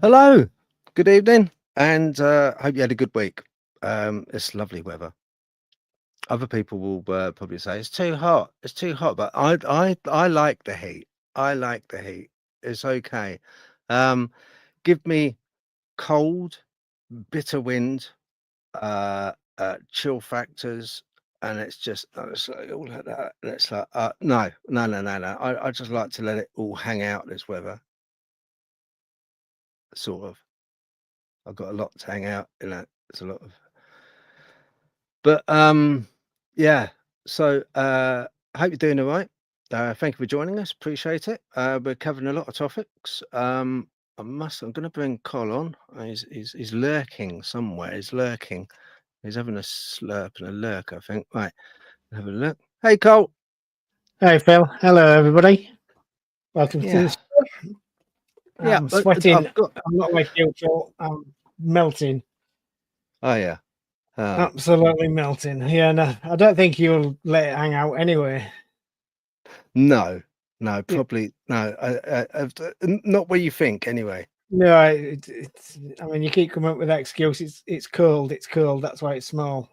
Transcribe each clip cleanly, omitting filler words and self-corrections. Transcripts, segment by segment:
Hello, good evening, and hope you had a good week. It's lovely weather. Other people will probably say it's too hot. It's too hot, but I like the heat. I like the heat. It's okay. Um, give me cold, bitter wind, chill factors, and it's just it's like all like that. And it's like no, no, no, no, no. I just like to let it all hang out. This weather, sort of. I've got a lot to hang out. There's a lot of. But, yeah, so, I hope you're doing all right. Thank you for joining us, appreciate it. We're covering a lot of topics. I'm gonna bring Col on. He's lurking somewhere. He's lurking. He's having a slurp and a lurk, I think. Right, have a look. Hey, Col. Hey Phil, hello everybody. Welcome to Yeah, the show. yeah, I'm but sweating. I've got I'm not like you, Phil. I'm melting. oh, yeah. Oh, Absolutely melting. Yeah, no, I don't think you'll let it hang out anyway. no, no, Yeah, probably no, not where you think anyway. no, it's. I mean, you keep coming up with that excuse. It's cold. It's cold. That's why it's small.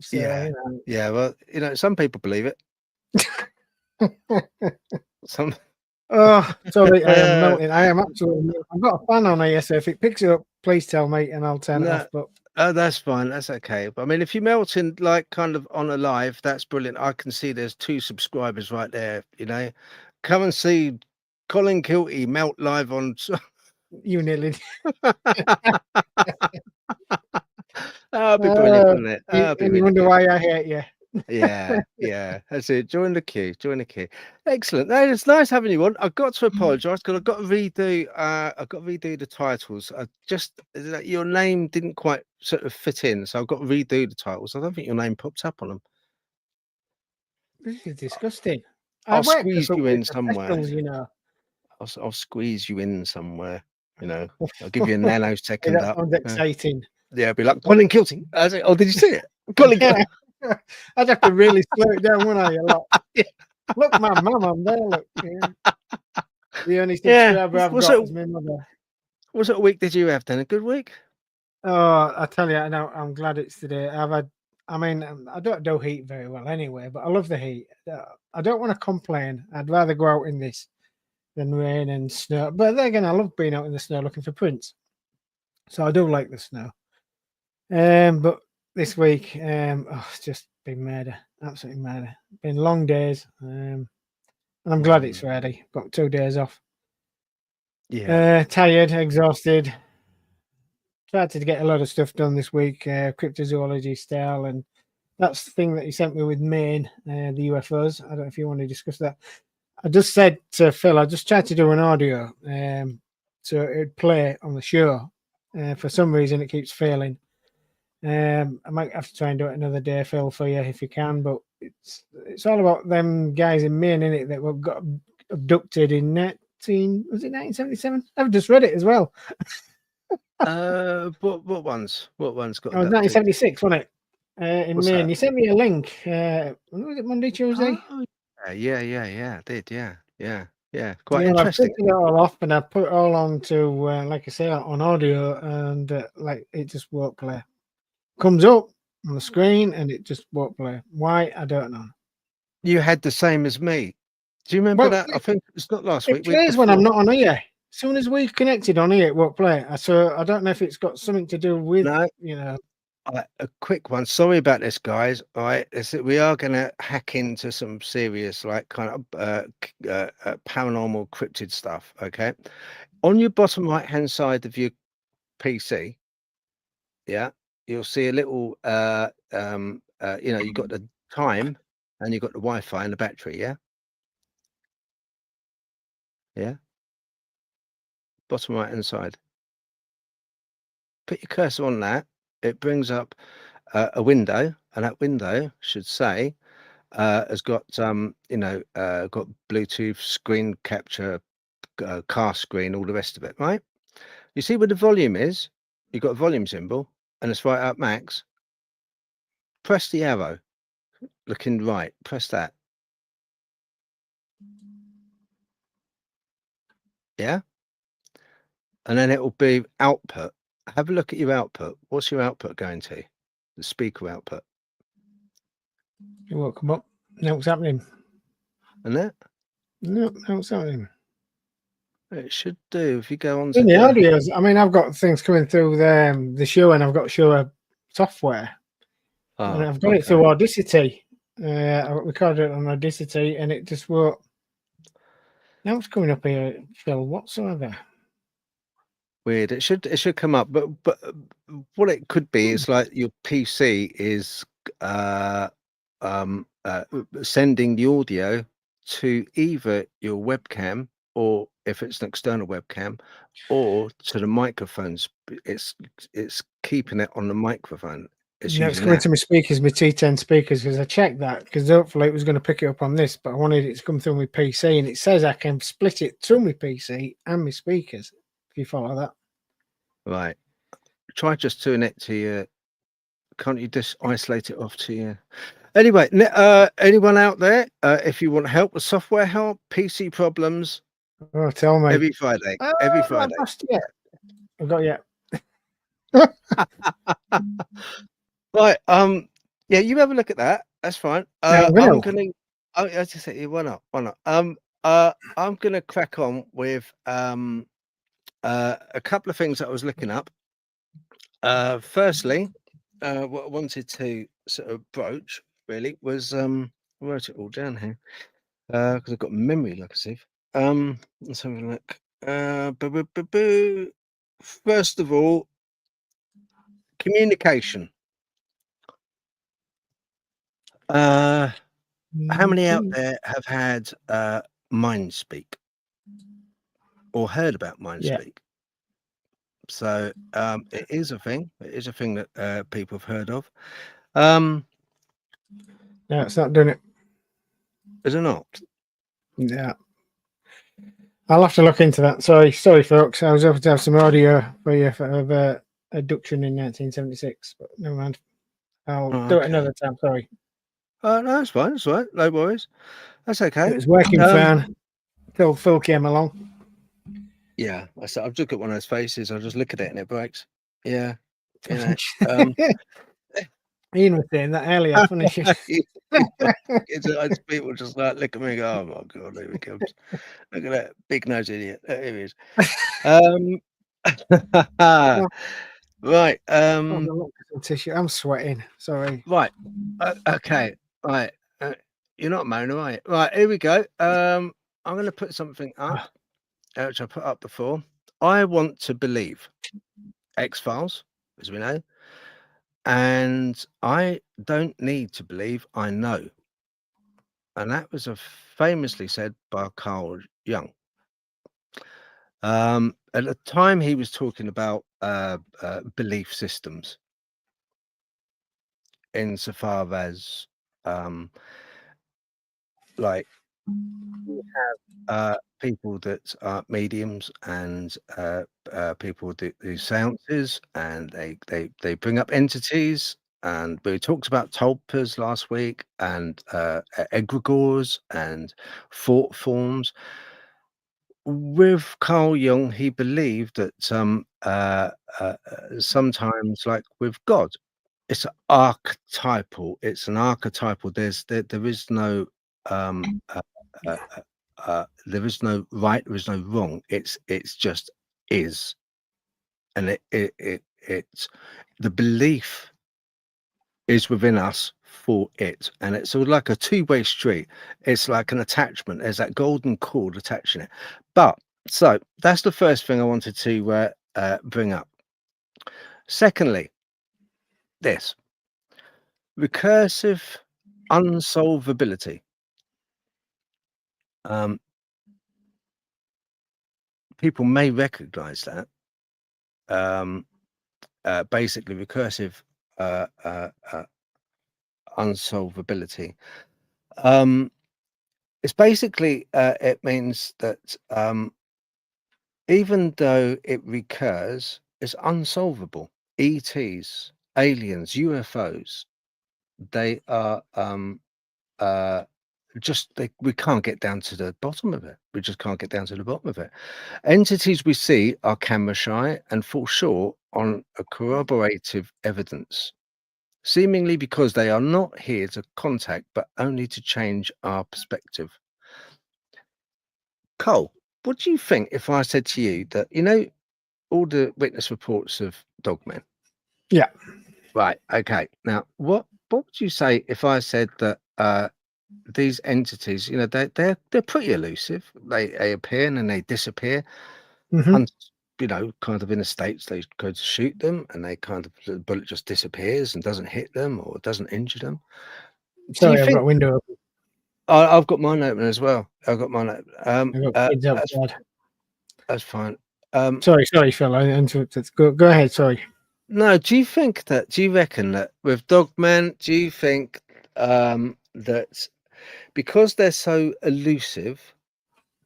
So Yeah, yeah, well, some people believe it. Some Oh, sorry, I am melting. I am absolutely. I've got a fan on here, so if it picks it up, please tell me, and I'll turn it No, off. But oh, that's fine. That's okay. But I mean, if you're melting like kind of on a live, that's brilliant. I can see there's 2 subscribers right there. Come and see Colin Kilty melt live on. you nearly. That'd be brilliant, wouldn't it? You, That'd be and you really wonder good. why I hate you. Yeah, yeah. That's it. Join the queue. Join the queue. Excellent. No, it's nice having you on. I've got to apologise because I've got to redo. I've got to redo the titles. Your name didn't quite sort of fit in, so I've got to redo the titles. I don't think your name popped up on them. This is disgusting. I I'll work for squeeze some you with in somewhere. professionals, you know. I'll squeeze you in somewhere. I'll give you a nanosecond That up. sounds exciting. Yeah, I'll be like Colin Kilty. I say, oh, did you see it? Colin. Yeah. I'd have to really slow it down, wouldn't I? A lot. Yeah. Look, my mum, I'm there. Look, yeah. The only Yeah. subscriber I've What got sort is my mother. what sort of week did you have then? A good week? Oh, I tell you, I'm glad it's today. I mean, I don't do heat very well anyway, but I love the heat. I don't want to complain. I'd rather go out in this than rain and snow. But then again, I love being out in the snow looking for prints. So I do like the snow. But this week, it's just been murder, absolutely murder. Been long days, and I'm glad it's Mm, Friday. Got 2 days off. yeah. Tired, exhausted. Tried to get a lot of stuff done this week, cryptozoology style, and that's the thing that he sent me with Maine, the UFOs. I don't know if you want to discuss that. I just said to Phil, I just tried to do an audio, so it'd play on the show. For some reason, it keeps failing. I might have to try and do it another day, Phil, for you if you can. But it's all about them guys in Maine, in it, that were got abducted in 1977? I've just read it as well. What ones? What ones got Oh, it was abducted? 1976, wasn't it? In What's Maine. that? You sent me a link. Was it Monday, Tuesday? Oh, yeah. I did, yeah. Quite Yeah, well, I've interesting. printed it all off and I put it all onto, like I say, on audio, and like it just won't play. Comes up on the screen and it just won't play. Why? I don't know. You had the same as me. Do you remember Well, that? I think it's not last it week, week plays when I'm before. not on here. As soon as we connected on here, it won't play. So I don't know if it's got something to do with, No, you know. a quick one. Sorry about this, guys. All right, we are going to hack into some serious, like, kind of paranormal cryptid stuff. Okay, on your bottom right hand side of your PC, yeah, you'll see a little, you've got the time and you've got the Wi-Fi and the battery. Yeah, yeah, bottom right hand side. Put your cursor on that. It brings up a window, and that window should say has got got Bluetooth, screen capture, car screen, all the rest of it, right? You see where the volume is? You've got a volume symbol, and it's right up max. Press the arrow, looking right. Press that. Yeah. and then it will be output. Have a look at your output. What's your output going to? The speaker output. It won't come up. No, what's happening? And that No, what's happening? it should do if you go on In to the the. audios, I mean, I've got things coming through the show, and I've got show software, and Oh, I've got it okay. through Audacity. I recorded it on Audacity, and it just won't. Now it's coming up here, Phil, whatsoever. Weird. It should come up, but what it could be is like your PC is sending the audio to either your webcam, or if it's an external webcam, or to the microphones. It's keeping it on the microphone. It's No, it's using coming that. to my speakers, my T10 speakers, because I checked that because hopefully it was going to pick it up on this, but I wanted it to come through my PC, and it says I can split it through my PC and my speakers. If you follow that, Right. Try just doing it to your. Can't you just isolate it off to your? Anyway, anyone out there, if you want help with software help, PC problems, oh, tell me. every Friday. Oh, Every I've not Friday. passed yet. I've got yet. Right. Yeah, you have a look at that. That's fine. Yeah, I'm will. gonna. I just say, why not? Why not? I'm gonna crack on with a couple of things that I was looking up. Firstly, what I wanted to sort of broach really was I wrote it all down here because I've got memory like a sieve. Let's have a look. First of all, communication. How many out there have had mind speak or heard about mind Yeah. speak? So it is a thing. It is a thing that people have heard of. No, it's not doing it. Is it not? Yeah. I'll have to look into that. Sorry, folks. I was hoping to have some audio for you of abduction in 1976, but never mind. I'll Oh, do it okay. another time. Sorry. No, that's fine. That's all right. No worries. That's okay. It was working fine till Phil came along. Yeah, I've just got one of those faces. I just look at it and it breaks. Yeah, you know. Ian was saying that earlier. Funny shit. It's people just like look at me and go, oh my god, here he comes. Look at that big nose idiot. Here he is. Right. Tissue. I'm sweating. Sorry. Right. Okay. Right. You're not moaning, are you? Right. Here we go. I'm going to put something up, which I put up before. I want to believe X-Files, as we know, and I don't need to believe. I know, and that was famously said by Carl Jung. At the time, he was talking about belief systems, insofar as like we have people that are mediums and people that do seances, and they bring up entities. And we talked about tulpas last week, and egregores and thought forms. With Carl Jung, he believed that sometimes, like with God, it's archetypal. It's an archetypal. There is no uh, there is no right. There is no wrong. It's just is, and it's the belief is within us for it, and it's sort of like a two-way street. It's like an attachment. There's that golden cord attaching it. But so that's the first thing I wanted to bring up. Secondly, this recursive unsolvability. People may recognize that. Basically, recursive unsolvability. It's basically it means that even though it recurs, it's unsolvable. ETs, aliens, UFOs, they are we can't get down to the bottom of it. We just can't get down to the bottom of it. Entities we see are camera shy and fall short on a corroborative evidence, seemingly because they are not here to contact, but only to change our perspective. Cole, what do you think if I said to you that, all the witness reports of Dogman? Yeah. Right. Okay. Now, what would you say if I said that these entities, they're pretty elusive. They appear and then they disappear. Mm-hmm. And kind of in the States, they go to shoot them, and the bullet just disappears and doesn't hit them or doesn't injure them. Do you Sorry, I've got a think? window open. I've got mine open as well. I've got mine open. I've got kids outside. That's fine. Sorry, Phil. I interrupted. Go ahead. Sorry. No, do you reckon that with Dogman, do you think that because they're so elusive,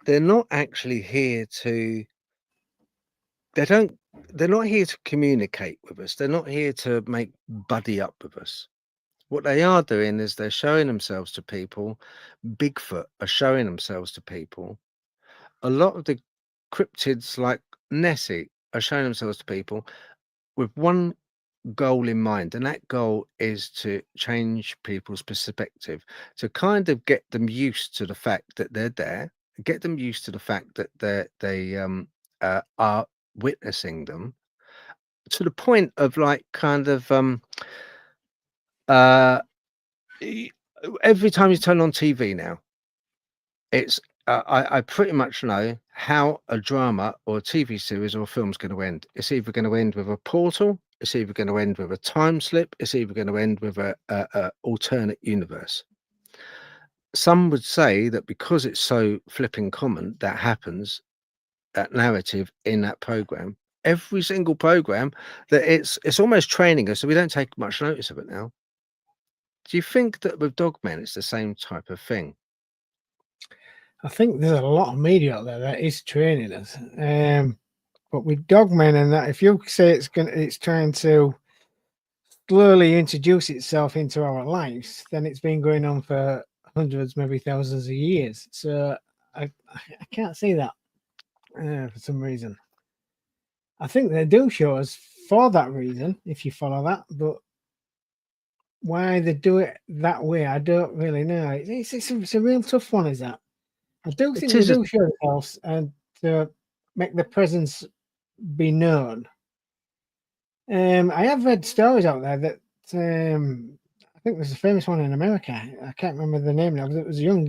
they're not actually here to they're not here to communicate with us. They're not here to make buddy up with us. What they are doing is they're showing themselves to people. Bigfoot are showing themselves to people. A lot of the cryptids like Nessie are showing themselves to people with one goal in mind, and that goal is to change people's perspective, to kind of get them used to the fact that they're there, get them used to the fact that they are witnessing them, to the point of like kind of uh every time you turn on TV now, it's I pretty much know how a drama or a TV series or a film's going to end. It's either going to end with a portal, it's either going to end with a time slip, it's either going to end with a alternate universe. Some would say that because it's so flipping common that happens, that narrative in that program, every single program, that it's almost training us so we don't take much notice of it now. Do you think that with Dogmen it's the same type of thing? I think there's a lot of media out there that is training us. But with Dogman and that, if you say it's trying to slowly introduce itself into our lives, then it's been going on for hundreds, maybe thousands of years. So I can't see that for some reason. I think they do show us for that reason, if you follow that, but why they do it that way, I don't really know. It's a real tough one, is that? I do think they do show themselves and to make their presence be known. I have read stories out there that I think there's a famous one in America. I can't remember the name now. It was a young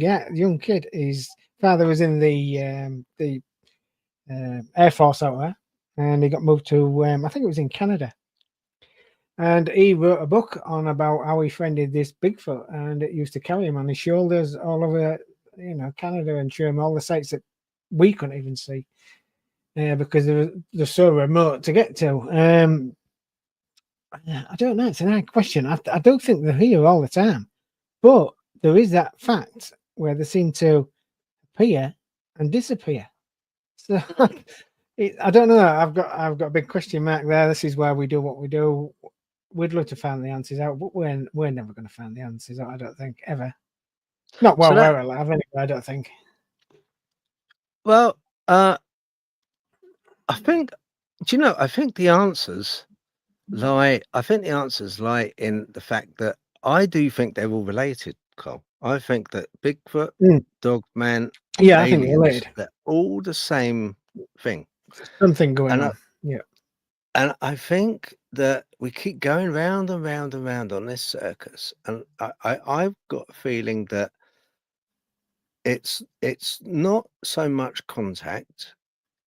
kid. His father was in the Air Force out there, and he got moved to I think it was in Canada. And he wrote a book on about how he friended this Bigfoot, and it used to carry him on his shoulders all over, Canada, and show him all the sites that we couldn't even see because they're so remote to get to. I don't know. It's an odd question. I don't think they're here all the time, but there is that fact where they seem to appear and disappear. So I don't know. I've got a big question mark there. This is why we do what we do. We'd love to find the answers out, but we're never going to find the answers out. I don't think ever. Not while we're alive, anyway. I don't think. Well, I think. Do you know? I think the answers lie. I think the answers lie in the fact that I do think they're all related, Cole. I think that Bigfoot, Dogman, yeah, aliens, I think they're related. They're all the same thing. Something going on. Yeah. And I think that we keep going round and round and round on this circus, and I've got a feeling that it's not so much contact,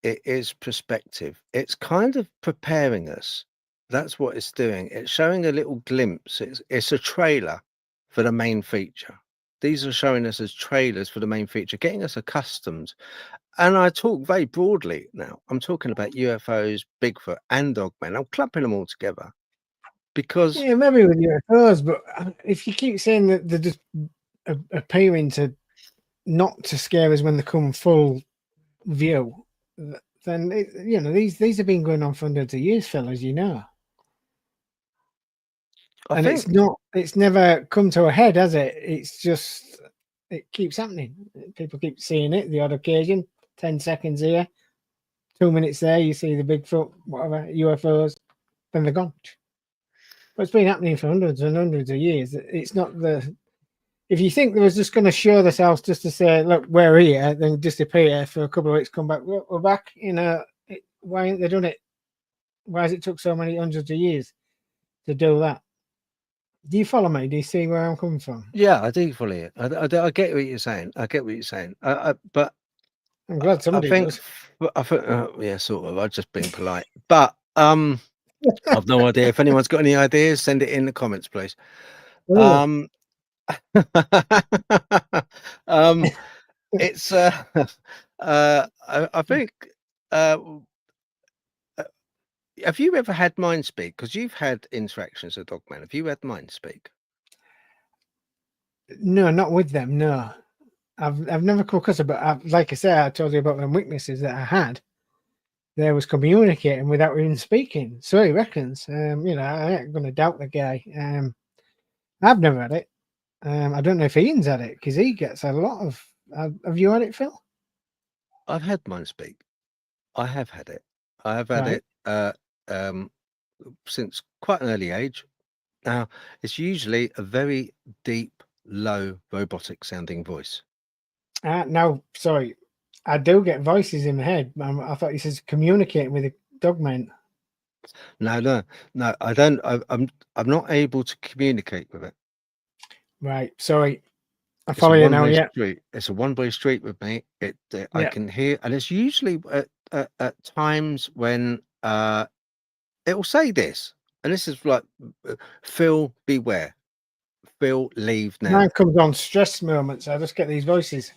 it is perspective. It's kind of preparing us. That's what it's doing. It's showing a little glimpse. It's a trailer for the main feature. These are showing us as trailers for the main feature, getting us accustomed. And I talk very broadly now. I'm talking about UFOs, Bigfoot, and Dogmen. I'm clumping them all together because maybe with UFOs, but if you keep saying that they're just appearing to not to scare us when they come full view, then these have been going on for hundreds of years, fellas. And it's never come to a head, has it? It's just it keeps happening. People keep seeing it. The odd occasion, 10 seconds here, 2 minutes there. You see the Bigfoot, whatever UFOs, then they're gone. But it's been happening for hundreds and hundreds of years. It's not the. If you think they was just going to show themselves just to say, "Look, we're here," then disappear for a couple of weeks, come back, we're back. Why ain't they done it? Why has it took so many hundreds of years to do that? Do you follow me? Do you see where I'm coming from? Yeah, I do follow it. I get what you're saying. I get what you're saying. But I'm glad somebody think, does. I think, yeah, sort of. I've just been polite, but I've no idea. If anyone's got any ideas, send it in the comments, please. Oh. It's I think have you ever had mind speak? Because you've had interactions with Dogman. Have you had mind speak? No, not with them. No, I've never come across it. But like I said, I told you about the weaknesses that I had. There was communicating without even speaking. So he reckons. I ain't going to doubt the guy. I've never had it. I don't know if Ian's had it because he gets a lot of. Have you had it, Phil? I've had mind speak. I have had it. I have had it since quite an early age. Now, it's usually a very deep, low, robotic sounding voice. No, sorry. I do get voices in my head. I thought he says communicating with a Dogman. No, I don't. I'm not able to communicate with it. Right. Sorry. I It's a follow you now. one-way Yeah. street. It's a one-way street with me. I Yeah. can hear, and it's usually at times when it will say this, and this is like, Phil, beware. Phil, leave now. Mine comes on stress moments. I just get these voices,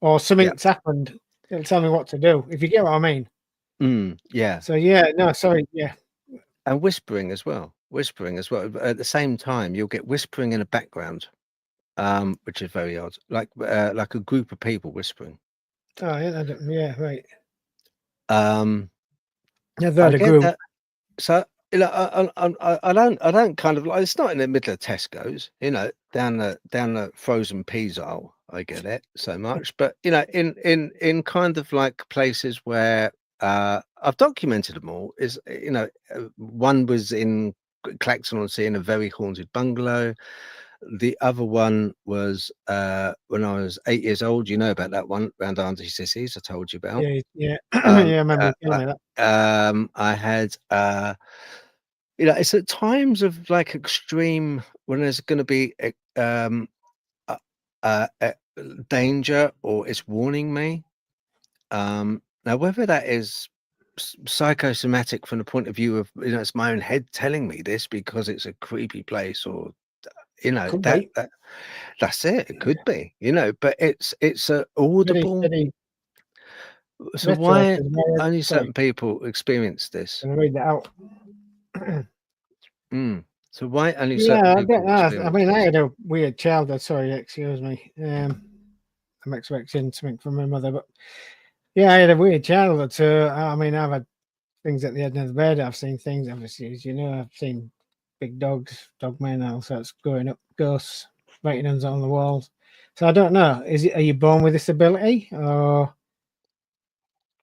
or something's happened. It'll tell me what to do. If you get what I mean. Yeah. So yeah. No. Sorry. Yeah. And whispering as well. Whispering as well. At the same time, you'll get whispering in the background, which is very odd. Like a group of people whispering. Oh yeah. Yeah. Right. Yeah, I get that. So I don't kind of like, it's not in the middle of Tesco's, down the frozen peas aisle. I get it so much, but in kind of like places where I've documented them all. Is one was in Clacton-on-Sea in a very haunted bungalow. The other one was when I was 8 years old. You know about that one round Auntie Sissy's I told you about. Yeah. Yeah. Yeah. I remember telling me that. I had it's at times of like extreme when there's going to be danger, or it's warning me. Now whether that is psychosomatic from the point of view of it's my own head telling me this because it's a creepy place, or that's it. It could be, but it's a audible. So why only certain people experience this? Can I read that out? So why only certain people experience I mean, I had a weird childhood. Sorry, excuse me. I'm expecting something from my mother, but yeah, I had a weird childhood. So I mean, I've had things at the end of the bed. I've seen things, obviously, as you know. I've seen big dogs, Dogman, all sorts going up, ghosts, writing hands on the walls. So I don't know. Are you born with this ability, or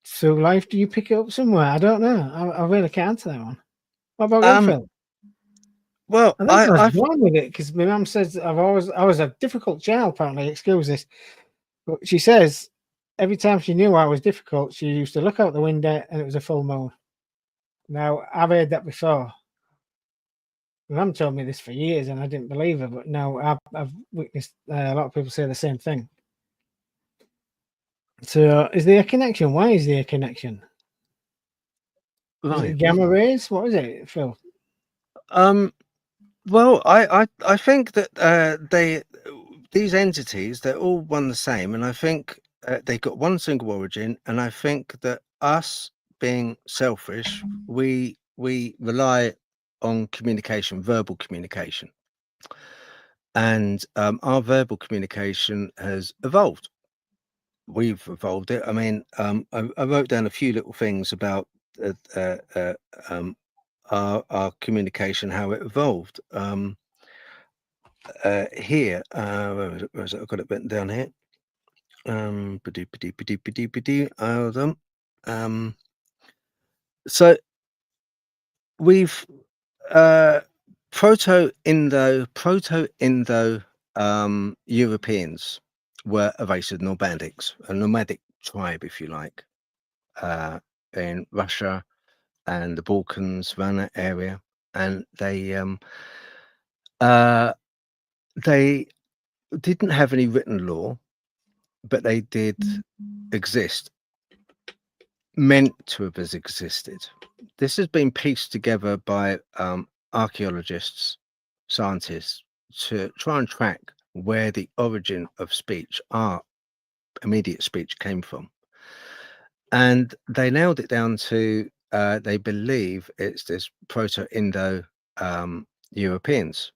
through life do you pick it up somewhere? I don't know. I really can't answer that one. What about you, Phil? Well, I think I was born with it because my mum says I was a difficult child. Apparently, excuse this, but she says every time she knew I was difficult, she used to look out the window and it was a full moon. Now I've heard that before. My mum told me this for years and I didn't believe her, but now I've witnessed a lot of people say the same thing. So, is there a connection? Why is there a connection? Is it gamma rays? What is it, Phil? Well, I think that these entities, they're all one the same, and I think they've got one single origin. And I think that us being selfish, we rely on communication, verbal communication, and our verbal communication has evolved. We've evolved it. I mean, I wrote down a few little things about our communication, how it evolved. here, where is it? I've got it written down here. Hold on. So we've Proto-Indo Europeans were evasive nomadics, a nomadic tribe, if you like, in Russia and the Balkans, around that area, and they didn't have any written law, but they did exist, meant to have existed. This has been pieced together by archaeologists, scientists, to try and track where the origin of speech, our immediate speech, came from. And they nailed it down to they believe it's this Proto-Indo Europeans,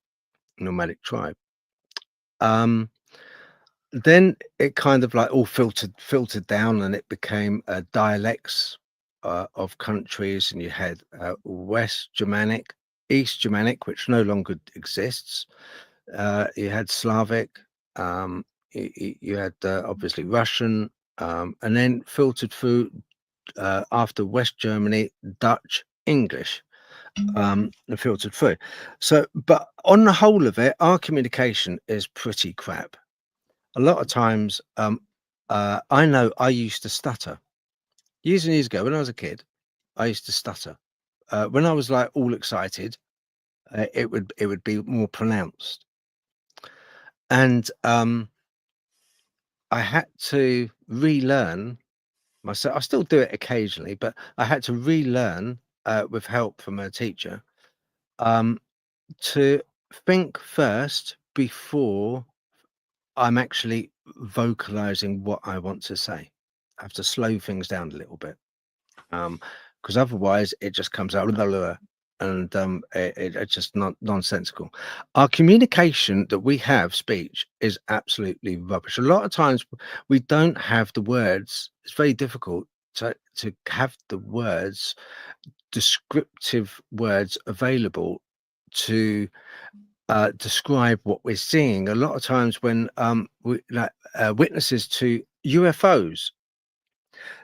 nomadic tribe. Then it kind of like all filtered down, and it became dialects of countries, and you had West Germanic, East Germanic, which no longer exists. You had Slavic, you had obviously Russian, and then filtered through after West Germany, Dutch, English, and filtered through. So, but on the whole of it, our communication is pretty crap. A lot of times, I know I used to stutter years and years ago when I was a kid. I used to stutter when I was like all excited. It would be more pronounced, and I had to relearn myself. I still do it occasionally, but I had to relearn with help from a teacher to think first before I'm actually vocalizing what I want to say. I have to slow things down a little bit, because otherwise it just comes out and it's just not nonsensical. Our communication that we have, speech, is absolutely rubbish. A lot of times we don't have the words. It's very difficult to have the words, descriptive words available to describe what we're seeing. A lot of times when witnesses to UFOs,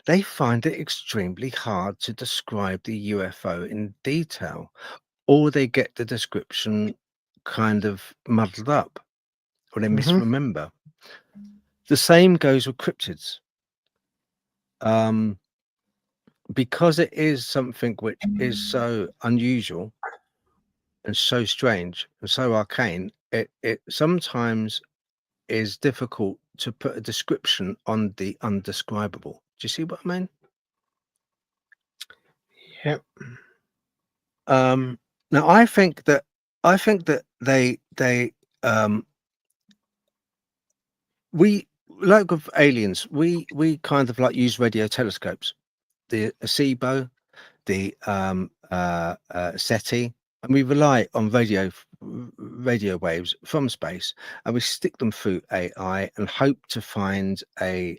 they find it extremely hard to describe the UFO in detail, or they get the description kind of muddled up, or they misremember. The same goes with cryptids. Because it is something which is so unusual and so strange and so arcane, it sometimes is difficult to put a description on the undescribable. Do you see what I mean? Yep. Now I think that they we, like with aliens, we kind of like use radio telescopes, the SIBO, the SETI, and we rely on radio waves from space, and we stick them through AI and hope to find a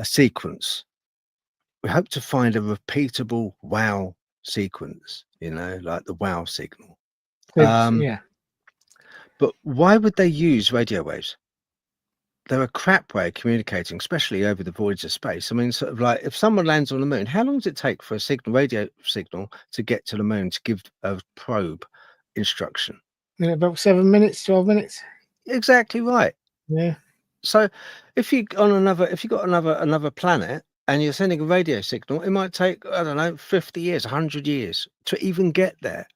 sequence. We hope to find a repeatable wow sequence, like the wow signal. Yeah. But why would they use radio waves? They're a crap way of communicating, especially over the voids of space. I mean, sort of like if someone lands on the moon, how long does it take for a radio signal to get to the moon to give a probe instruction? In about 7 minutes, 12 minutes. Exactly right. Yeah. So if you've got another planet and you're sending a radio signal, it might take, I don't know, 50 years, 100 years to even get there.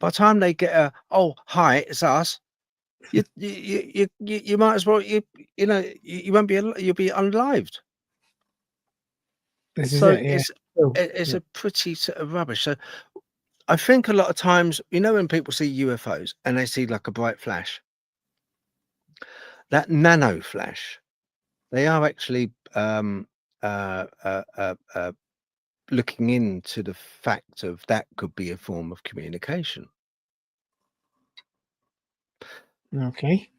By the time they get hi, it's us, you might as well, you won't be, you'll be unlived. This is So it. Yeah. it's a pretty sort of rubbish. So I think a lot of times, when people see UFOs and they see like a bright flash, that nano flash, they are actually looking into the fact of that could be a form of communication. Okay.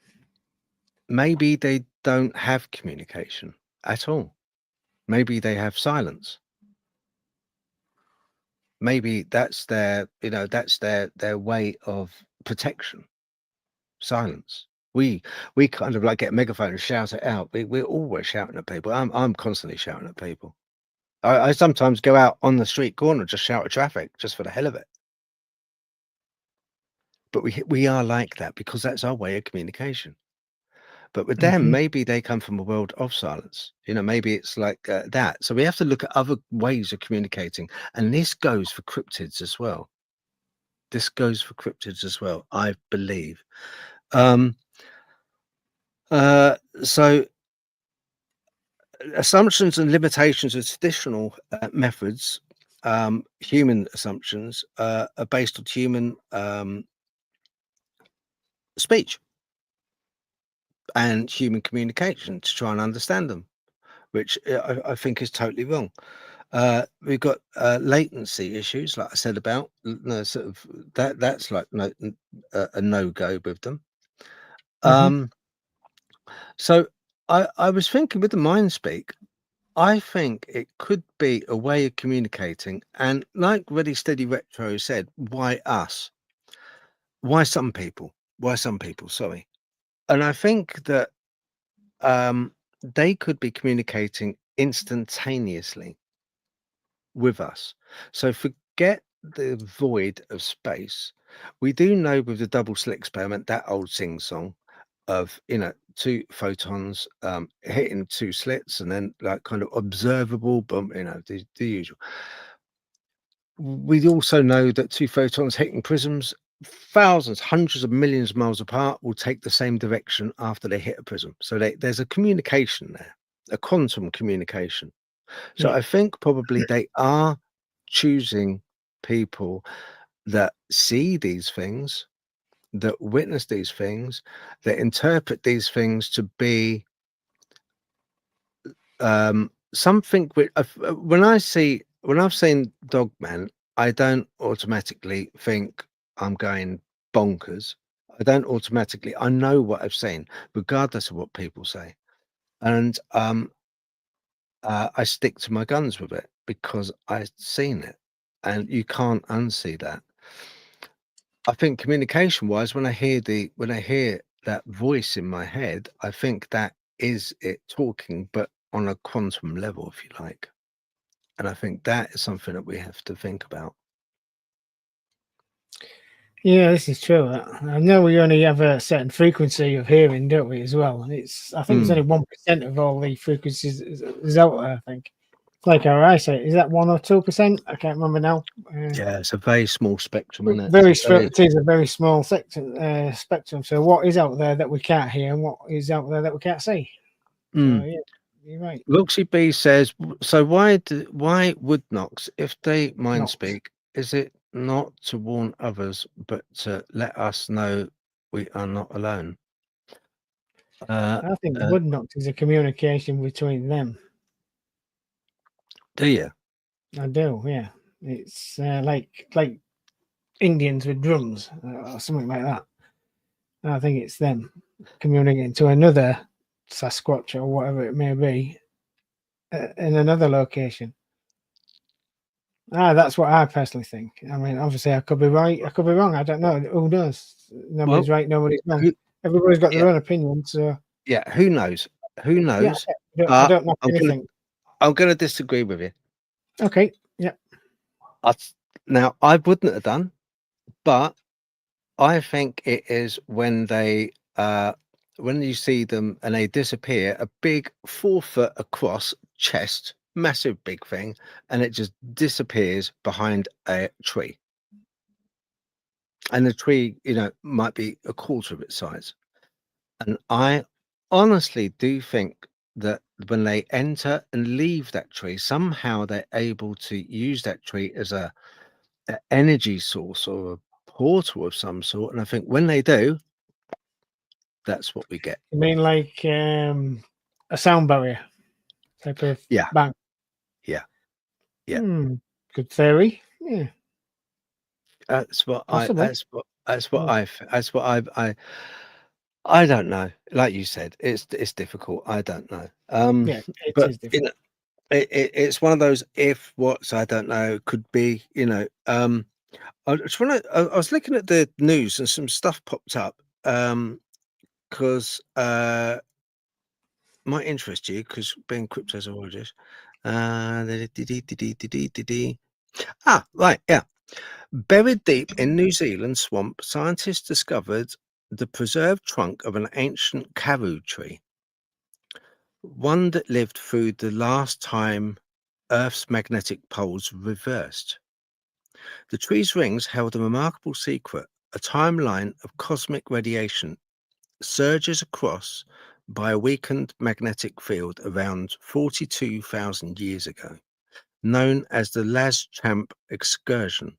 Maybe they don't have communication at all. Maybe they have silence. Maybe that's their way of protection. silence. We kind of like get a megaphone and shout it out. We're always shouting at people. I'm constantly shouting at people. I sometimes go out on the street corner, just shout at traffic, just for the hell of it. But we are like that because that's our way of communication. But with them, maybe they come from a world of silence. You know, maybe it's like that. So we have to look at other ways of communicating, and this goes for cryptids as well. This goes for cryptids as well, I believe. So assumptions and limitations of traditional methods, human assumptions, are based on human speech and human communication to try and understand them, which I think is totally wrong. We've got latency issues, like I said about sort of that's like a no-go with them. So I was thinking with the mind speak, I think it could be a way of communicating, and like Ready Steady Retro said, why us? Why some people? Why some people? Sorry. And I think that they could be communicating instantaneously with us. So forget the void of space. We do know with the double slit experiment, that old sing song of, you know, two photons hitting two slits and then like kind of observable, but you know, the usual. We also know that two photons hitting prisms thousands, hundreds of millions of miles apart will take the same direction after they hit a prism. So there's a communication there, a quantum communication. So I think probably they are choosing people that see these things, that witness these things, that interpret these things to be something which, when I've seen Dogman, I don't automatically think I'm going bonkers. I don't automatically, I know what I've seen, regardless of what people say. And I stick to my guns with it because I've seen it, and you can't unsee that. I think communication wise, when I hear that voice in my head, I think that is it talking, but on a quantum level, if you like. And I think that is something that we have to think about. Yeah, this is true. I know we only have a certain frequency of hearing, don't we, as well? And I think it's only 1% of all the frequencies is out there, I think. It's like our eyesight. Is that 1 or 2%? I can't remember now. Yeah, it's a very small spectrum, isn't it? It is a very small spectrum. So what is out there that we can't hear and what is out there that we can't see? So, yeah, you're right. Roxy B says, so why would Knox, if they mind speak, is it not to warn others, but to let us know we are not alone? I think wood Knox is a communication between them. Do you? I do, yeah. It's like Indians with drums or something like that. I think it's them communicating to another Sasquatch or whatever it may be in another location. That's what I personally think. I mean, obviously, I could be right. I could be wrong. I don't know. Who knows? Nobody's right. Nobody's wrong. Everybody's got their own opinion. So yeah, who knows? Who knows? Yeah, I don't know anything. I'm going to disagree with you. Okay. Yeah. Now, I wouldn't have done, but I think it is when you see them and they disappear, a big 4 foot across chest, massive big thing, and it just disappears behind a tree. And the tree, you know, might be a quarter of its size. And I honestly do think that when they enter and leave that tree, somehow they're able to use that tree as an energy source or a portal of some sort. And I think when they do, that's what we get. You mean like a sound barrier type of bang? Yeah. Good theory. Yeah. That's what Possibly. I don't know. Like you said, it's difficult. I don't know. Yeah, but is difficult. You know, it's one of those if what's I don't know could be, you know. I was looking at the news and some stuff popped up because might interest you, because being cryptozoologist. Right, yeah. Buried deep in New Zealand swamp, scientists discovered the preserved trunk of an ancient karoo tree, one that lived through the last time Earth's magnetic poles reversed. The tree's rings held a remarkable secret: a timeline of cosmic radiation surges across by a weakened magnetic field around 42,000 years ago, known as the Laz-Champ excursion.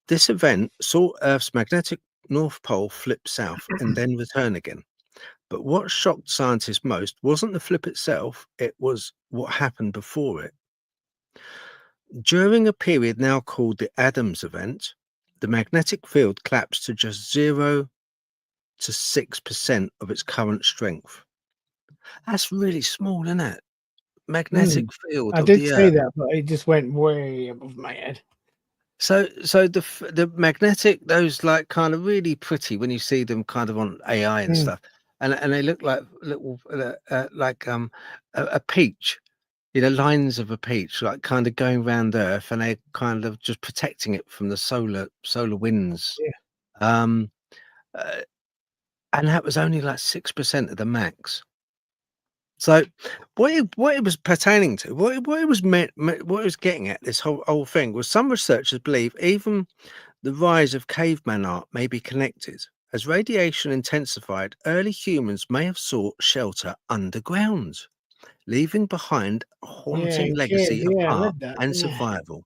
This event saw Earth's magnetic North Pole flip south and then return again. But what shocked scientists most wasn't the flip itself, it was what happened before it. During a period now called the Adams event, the magnetic field collapsed to just 0 to 6% of its current strength. That's really small, isn't it? Magnetic field I of did the say Earth. that, but it just went way above my head. So the magnetic, those like kind of really pretty when you see them kind of on AI and stuff, and they look like little like a peach, lines of a peach, like kind of going around Earth, and they're kind of just protecting it from the solar winds. Yeah. And that was only like 6% of the max. So what it was pertaining to, what it was what it was getting at, this whole thing, was some researchers believe even the rise of caveman art may be connected. As radiation intensified, early humans may have sought shelter underground, leaving behind a haunting legacy of I art read that. and survival.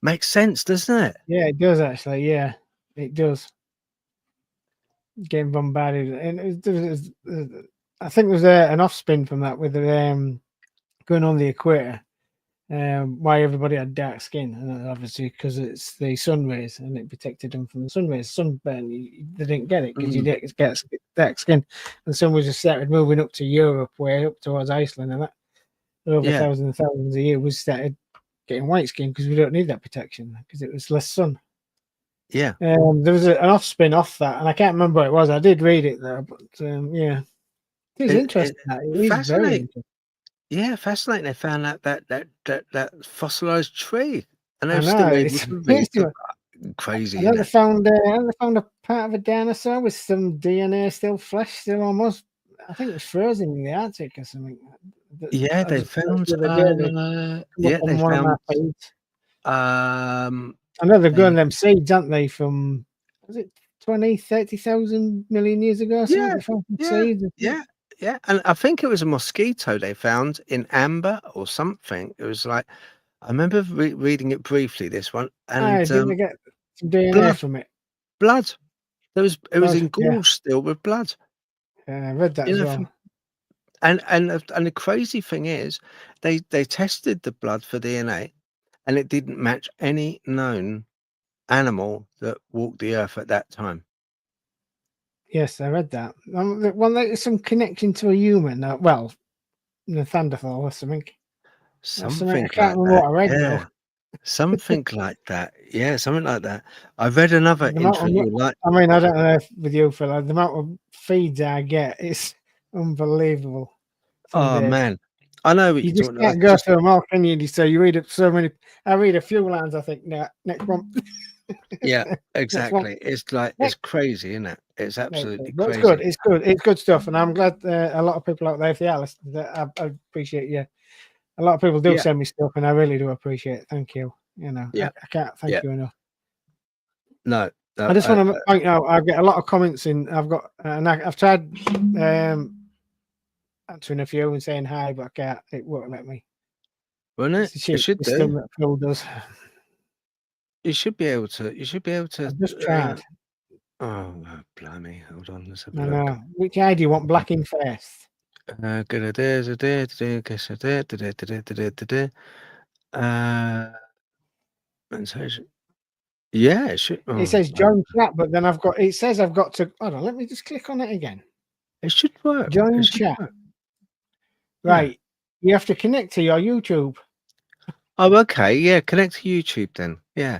Makes sense, doesn't it? Yeah, it does actually. Yeah, it does. Getting bombarded, and I think there was an offspin from that with going on the equator. Why everybody had dark skin, and obviously because it's the sun rays and it protected them from the sun rays. Sunburn, they didn't get it because you didn't get dark skin, and some was just started moving up to Europe, way up towards Iceland, and that over thousands and thousands of years we started getting white skin because we don't need that protection because it was less sun. Yeah. There was an offspin off that, and I can't remember what it was. I did read it though, but yeah, it was interesting. It is very interesting. Yeah, fascinating. They found out that fossilized tree, and I they're know, still able it's to read amazing. crazy, I know isn't they it? found a part of a dinosaur with some DNA still, flesh still almost. I think it was frozen in the Arctic or something. Yeah, I they just noticed found the other day they come up on one of my feeds. I know they've grown them seeds, aren't they? From was it 20, 30,000 million years ago or something? yeah, They found some yeah, seeds. yeah, and I think it was a mosquito they found in amber or something. It was like, I remember reading it briefly, this one, and Didn't they get some DNA blood, from it? blood. It was Blood, yeah. engorged still with blood. Yeah, I read that You as know, well. and the crazy thing is, they tested the blood for DNA, and it didn't match any known animal that walked the earth at that time. Yes, I read that. Well, there's some connection to a human. Well, Neanderthal or something. Something I can't like remember that. what I read though. Yeah. Something like that. Yeah, something like that. I read another The amount interview of, like I mean, I don't know if with you, fella, the amount of feeds I get is unbelievable. Some oh days man. I know what you you're just talking about. can't go through them all, can you? So you read up so many. I read a few lines. I think next one. Yeah, Next one. exactly. It's like, it's Next. crazy, isn't it? It's Next absolutely one. But it's crazy. good. It's good. It's good stuff, and I'm glad a lot of people out there, if they are listening, I appreciate you. A lot of people do Yeah. send me stuff, and I really do appreciate it. Thank you. Yeah. I can't thank you enough. No, I just want to point out, I get a lot of comments in. I've got, and I've tried answering a few and saying hi, but I can't. It won't let me. wouldn't It's it? a It cheap should system do. that Phil does. You should be able to. You should be able to. I've just tried. Oh, blimey. Hold on. Let's have a I look. know. Which eye do you want? Black in face. Good ideas. Yeah, it should. It says join chat, but then it says I've got to. Hold on. Let me just click on it again. It should work. Join chat. Right. Yeah. You have to connect to your YouTube. Oh, okay. Yeah, connect to YouTube then. Yeah.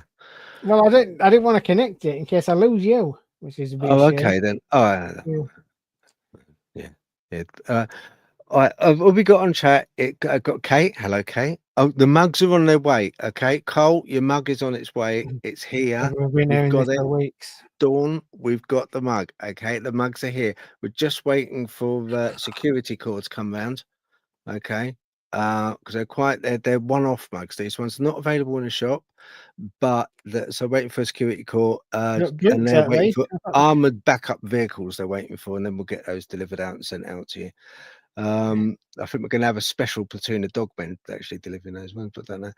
Well, I didn't want to connect it in case I lose you. which is a bit Oh, shame. okay then. Oh, Yeah. yeah, yeah. All right, what we got on chat? Got Kate. Hello, Kate. Oh, the mugs are on their way. Okay, Cole, your mug is on its way. It's here. We've been We've hearing this got it. for weeks. Dawn, we've got the mug. Okay, the mugs are here. We're just waiting for the security cords come round. Okay, because they're one-off mugs. These ones are not available in the shop, but so waiting for a security cord. Look And good, they're at waiting least. for armored backup vehicles. They're waiting for, and then we'll get those delivered out and sent out to you. I think we're going to have a special platoon of dogmen actually delivering those ones, but don't know.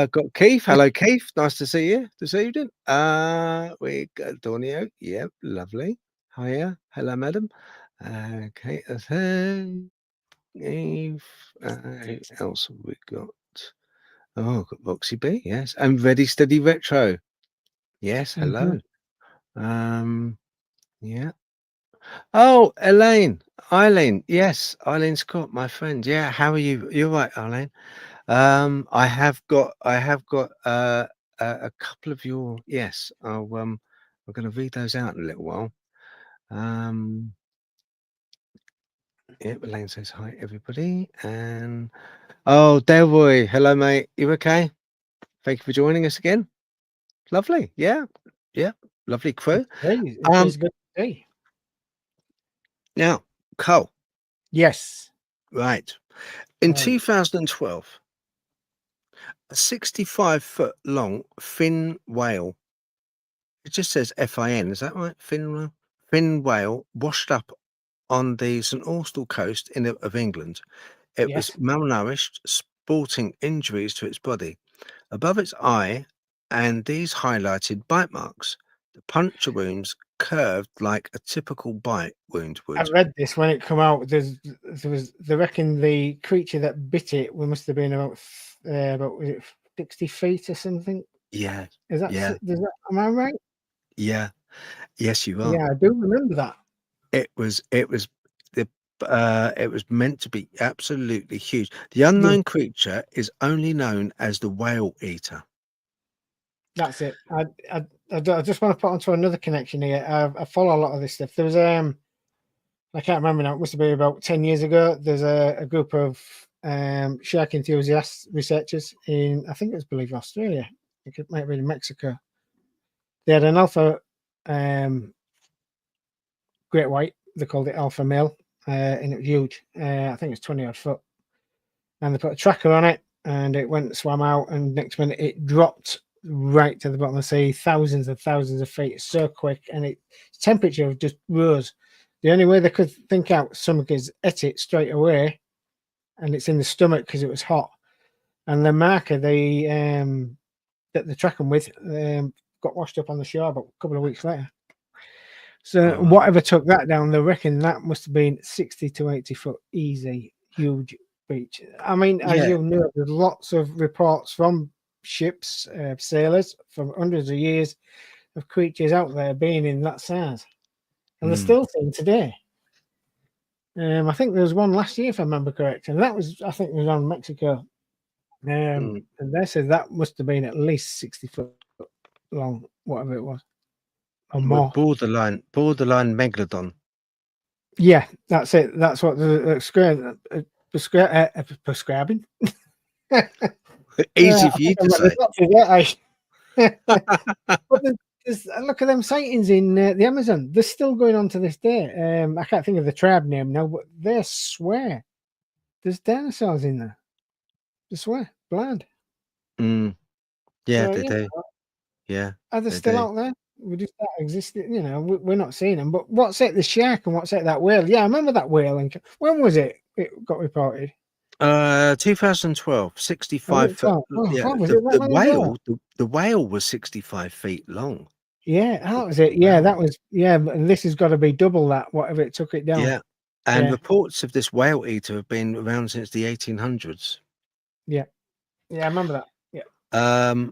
Got Keith. Hello, Keith. Nice to see you this evening. We got Dornio. Yep, lovely. Hiya. Hello, madam. Okay, that's Eve. Who else have we got? Oh, got Boxy B. Yes, and Ready Steady Retro. Yes, hello. Yeah. Oh, Eileen. Yes, Eileen Scott, my friend. Yeah, how are you? You're right, Eileen. I have got a couple of your yes. I'm going to read those out in a little while. Yeah, Elaine says hi, everybody, and oh, Delroy, hello, mate. You okay? Thank you for joining us again. Lovely, yeah, lovely crew. Hey, it is good to see. Now, Cole. Yes. Right. In Right. 2012, a 65-foot long fin whale. It just says FIN. Is that right? Fin whale washed up on the St Austell coast of England. It was Yes. malnourished, sporting injuries to its body. Above its eye, and these highlighted bite marks. The puncture wounds curved like a typical bite wound I would. read this when it come out. They reckon the creature that bit it, we must have been about was it 60 feet or something? Yeah, Is that yeah, am I right? yeah. Yes, you are. Yeah, I do remember that. It was the it was meant to be absolutely huge. The unknown creature is only known as the whale eater. That's it. I just want to put onto another connection here. I follow a lot of this stuff. There was I can't remember now. It must have been about 10 years ago. There's a group of shark enthusiasts, researchers in, I think it was, believe, Australia. It might be in Mexico. They had an alpha great white. They called it alpha male, and it was huge. I think it was 20 odd foot. And they put a tracker on it, and it went swam out. And next minute, it dropped right to the bottom of the sea, thousands and thousands of feet, so quick, and its temperature just rose. The only way they could think out something is ate it straight away, and it's in the stomach because it was hot. And the marker that they track them with got washed up on the shore about a couple of weeks later. So whatever took that down, they reckon that must have been 60 to 80 foot easy, huge beach. I mean, as you know, there's lots of reports from ships, sailors from hundreds of years of creatures out there being in that size, and they're still seen today. I think there was one last year, if I remember correct, and that was, I think, it was on Mexico. And they said that must have been at least 60 foot long, whatever it was, or more. Borderline megalodon. Yeah, that's it. That's what the prescribing. Easy for you to say. But look at them sightings in the Amazon. They're still going on to this day. I can't think of the tribe name now, but they swear there's dinosaurs in there. They swear, blind. Yeah, So, they do. Yeah, are they still out there? We just start existing. You know, we're not seeing them. But what's it? The shark and what's it? That whale? Yeah, I remember that whale. And when was it? It got reported. 2012, 65 foot. Yeah, was it that long ago? the whale was 65 feet long. Yeah, that was it. Yeah, that was, and this has got to be double that, whatever it took it down. Yeah, and reports of this whale eater have been around since the 1800s. Yeah, I remember that. Yeah.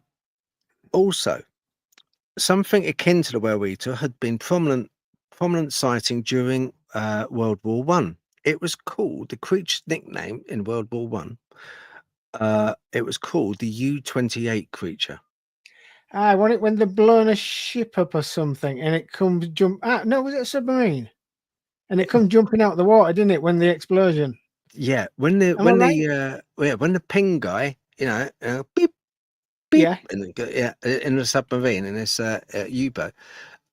Also, something akin to the whale eater had been prominent sighting during World War One. It was called, the creature's nickname in World War One. It was called the U-28 creature. when they're blowing a ship up or something, and it comes no, was it a submarine? And it comes jumping out of the water, didn't it? When the explosion. Yeah, when the Am I right? when the ping guy, beep beep, Yeah. in the submarine in this U-boat,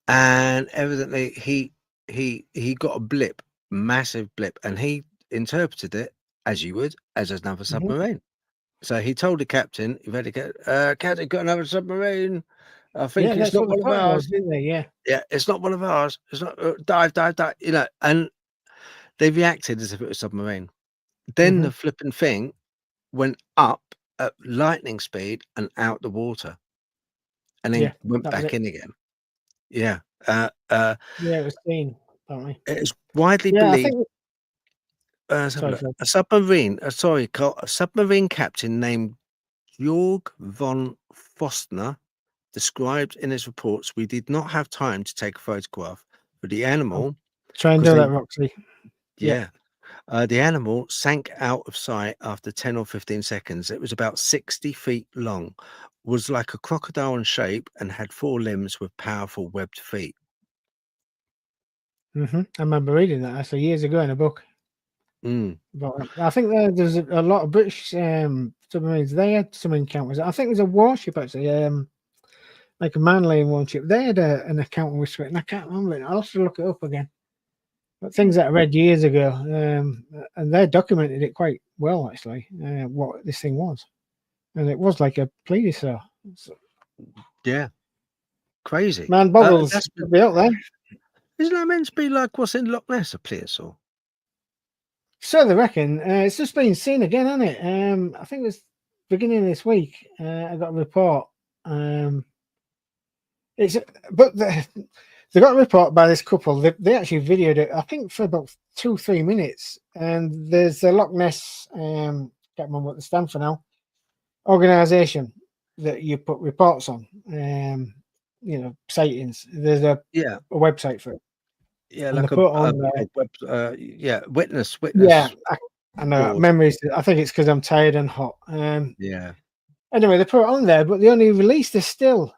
and evidently he got a blip, massive blip, and he interpreted it as you would as another Mhm. submarine. So he told the captain, "You've had to get captain, got another submarine. I think Yeah, it's that's not what one they of thought it was, ours. didn't they? Yeah. Yeah, it's not one of ours. It's not dive, dive, dive." And they reacted as if it was a submarine. Then Hmm. the flipping thing went up at lightning speed and out the water, and then Yeah, went that was back it. in again. Yeah, Yeah, it was seen, apparently. it is widely Yeah, I believed. think. Let's have a Sorry, look. sorry. A submarine. Sorry, Carl, a submarine captain named Georg von Forstner described in his reports, "We did not have time to take a photograph, but the I'll animal, try and because do they, that, Roxy. Yeah. yeah, the animal sank out of sight after 10 or 15 seconds. It was about 60 feet long, was like a crocodile in shape, and had 4 limbs with powerful webbed feet." I remember reading that actually years ago in a book. Mm. But I think there's a lot of British submarines. They had some encounters. I think there's a warship actually, like a man-laying warship. They had an encounter with it, and I can't remember it. I'll have to look it up again. But things that I read years ago, and they documented it quite well actually. What this thing was, and it was like a plesiosaur. So, Yeah, crazy. man boggles That's could be out there. Isn't that meant to be like what's in Loch Ness, a plesiosaur? So they reckon it's just been seen again, hasn't it? I think it was beginning of this week. I got a report. It's but they got a report by this couple. They actually videoed it, I think, for about 2-3 minutes. And there's a Loch Ness. Can't remember what they stand for now. Organization that you put reports on. Sightings. There's a Yeah, website for it, yeah, and they like put on there. yeah, witness Yeah, I know board. memories. I think it's because I'm tired and hot. Yeah, Anyway, they put it on there, but they only released a still